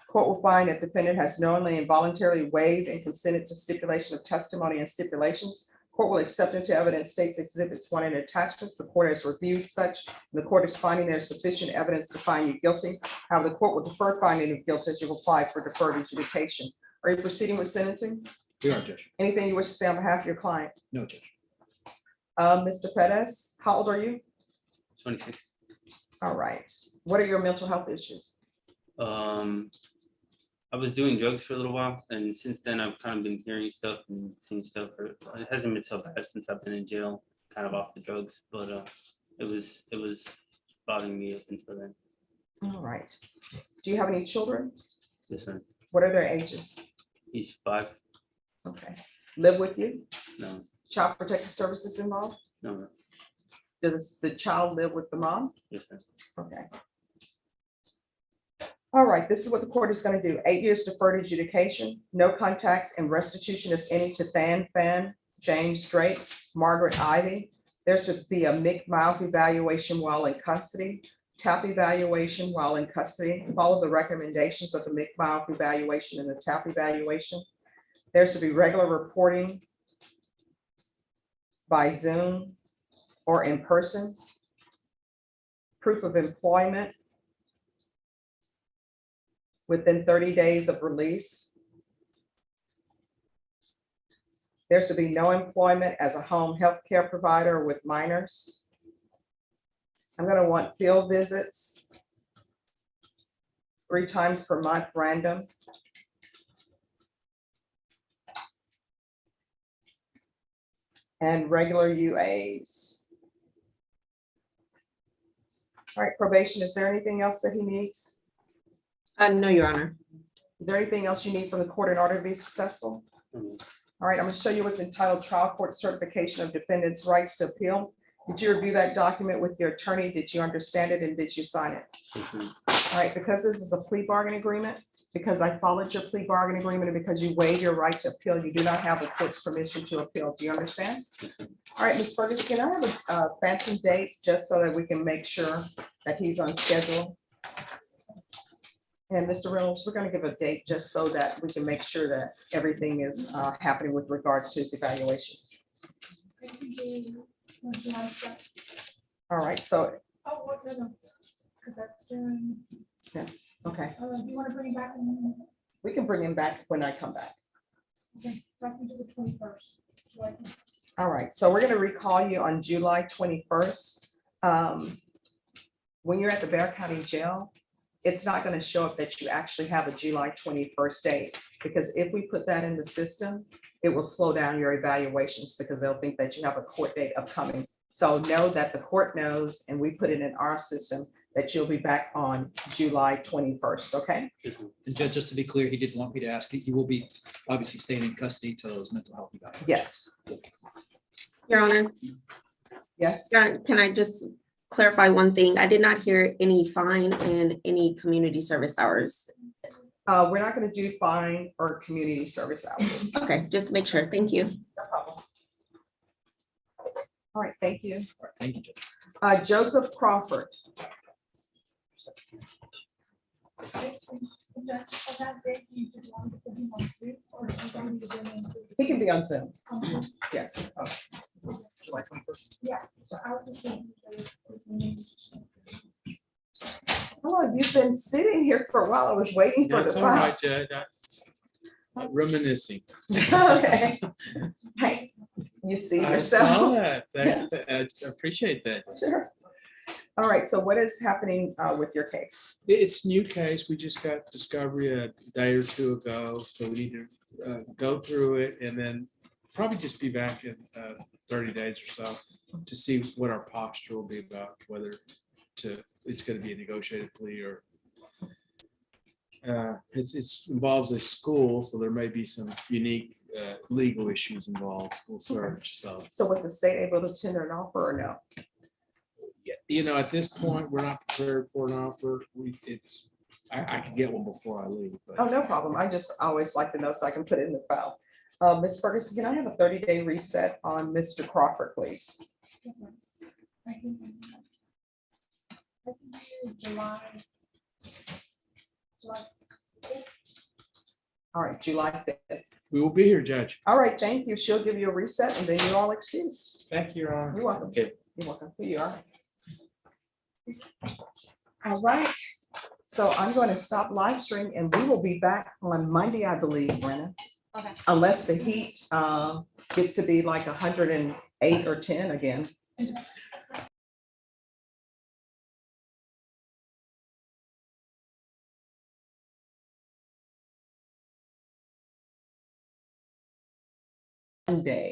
Court will find that defendant has knowingly and voluntarily waived and consented to stipulation of testimony and stipulations. Court will accept into evidence State's Exhibits 1 and attachments. The court has reviewed such. The court is finding there is sufficient evidence to find you guilty. However, the court will defer finding of guilt as you apply for deferred adjudication. Are you proceeding with sentencing? We are, Judge. Anything you wish to say on behalf of your client? No, Judge. Mr. Pettis, how old are you? 26. All right. What are your mental health issues? I was doing drugs for a little while, and since then I've kind of been hearing stuff and seeing stuff. It hasn't been so bad since I've been in jail, kind of off the drugs, but it was bothering me up until then. All right. Do you have any children? Yes, ma'am. What are their ages? He's 5. Okay. Live with you? No, Child Protective Services involved? no, ma'am. Does the child live with the mom? Yes, ma'am. Okay. All right, this is what the court is going to do. 8 years deferred adjudication, no contact and restitution, if any, to Fan, James Drake, Margaret Ivy. There should be a McMilef evaluation while in custody, TAP evaluation while in custody. Follow the recommendations of the McMilef evaluation and the TAP evaluation. There should be regular reporting by Zoom or in person. Proof of employment within 30 days of release. There should be no employment as a home health care provider with minors. I'm going to want field visits 3 times per month, random. And regular UAs. All right, probation, is there anything else that he needs? No, Your Honor. Is there anything else you need from the court in order to be successful? Mhm. All right, I'm going to show you what's entitled Trial Court Certification of Defendant's Rights to Appeal. Did you review that document with your attorney? Did you understand it and did you sign it? All right, because this is a plea bargain agreement, because I followed your plea bargain agreement, and because you waive your right to appeal, you do not have the court's permission to appeal. Do you understand? All right, Ms. Ferguson, can I have a phantom date just so that we can make sure that he's on schedule? And Mr. Reynolds, we're gonna give a date just so that we can make sure that everything is happening with regards to his evaluation. All right, so, Oh, what, no, because that's during, yeah, okay, you want to bring it back? we can bring him back when I come back. Okay, so I can do the 21st. So I can- All right, so we're gonna recall you on July 21st. When you're at the Bear County Jail, it's not gonna show up that you actually have a July 21st date, because if we put that in the system, it will slow down your evaluations because they'll think that you have a court date upcoming. So know that the court knows, and we put it in our system, that you'll be back on July 21st, okay? And Judge, just to be clear, he did want me to ask, he will be obviously staying in custody till his mental health evaluation. Yes. Your Honor, Yes. Your Honor, can I just clarify one thing? I did not hear any fine and any community service hours. We're not gonna do fine or community service hours. Okay, just to make sure. Thank you. No problem. All right, thank you. Thank you, Judge. Joseph Crawford. He can be on Zoom. Yes. July 21st. Yeah. So I was just saying. Oh, you've been sitting here for a while. I was waiting for That's the all file. right, Judge. Reminiscing. Okay. Hey, you see I yourself. saw that. I appreciate that. Sure. All right, so what is happening with your case? It's new case. We just got discovery a day or two ago, so we need to go through it and then probably just be back in 30 days or so to see what our posture will be about whether it's going to be a negotiated plea or it's involves a school, so there may be some unique legal issues involved, school search. So was the state able to tender an offer or no? you know, at this point, we're not prepared for an offer. I could get one before I leave. But Oh, no problem. I just always like to know so I can put it in the file. Ms. Ferguson, can I have a 30-day reset on Mr. Crawford, please? I can do July. All right, July 5th. we will be here, Judge. All right, thank you. She'll give you a reset and then you're all excused. Thank you, Your Honor. You're welcome. Okay. You're welcome. Here you are. All right, so I'm going to stop live stream and we will be back on Monday, I believe, Brenna. Okay. Unless the heat gets to be like 108 or 10 again. Monday.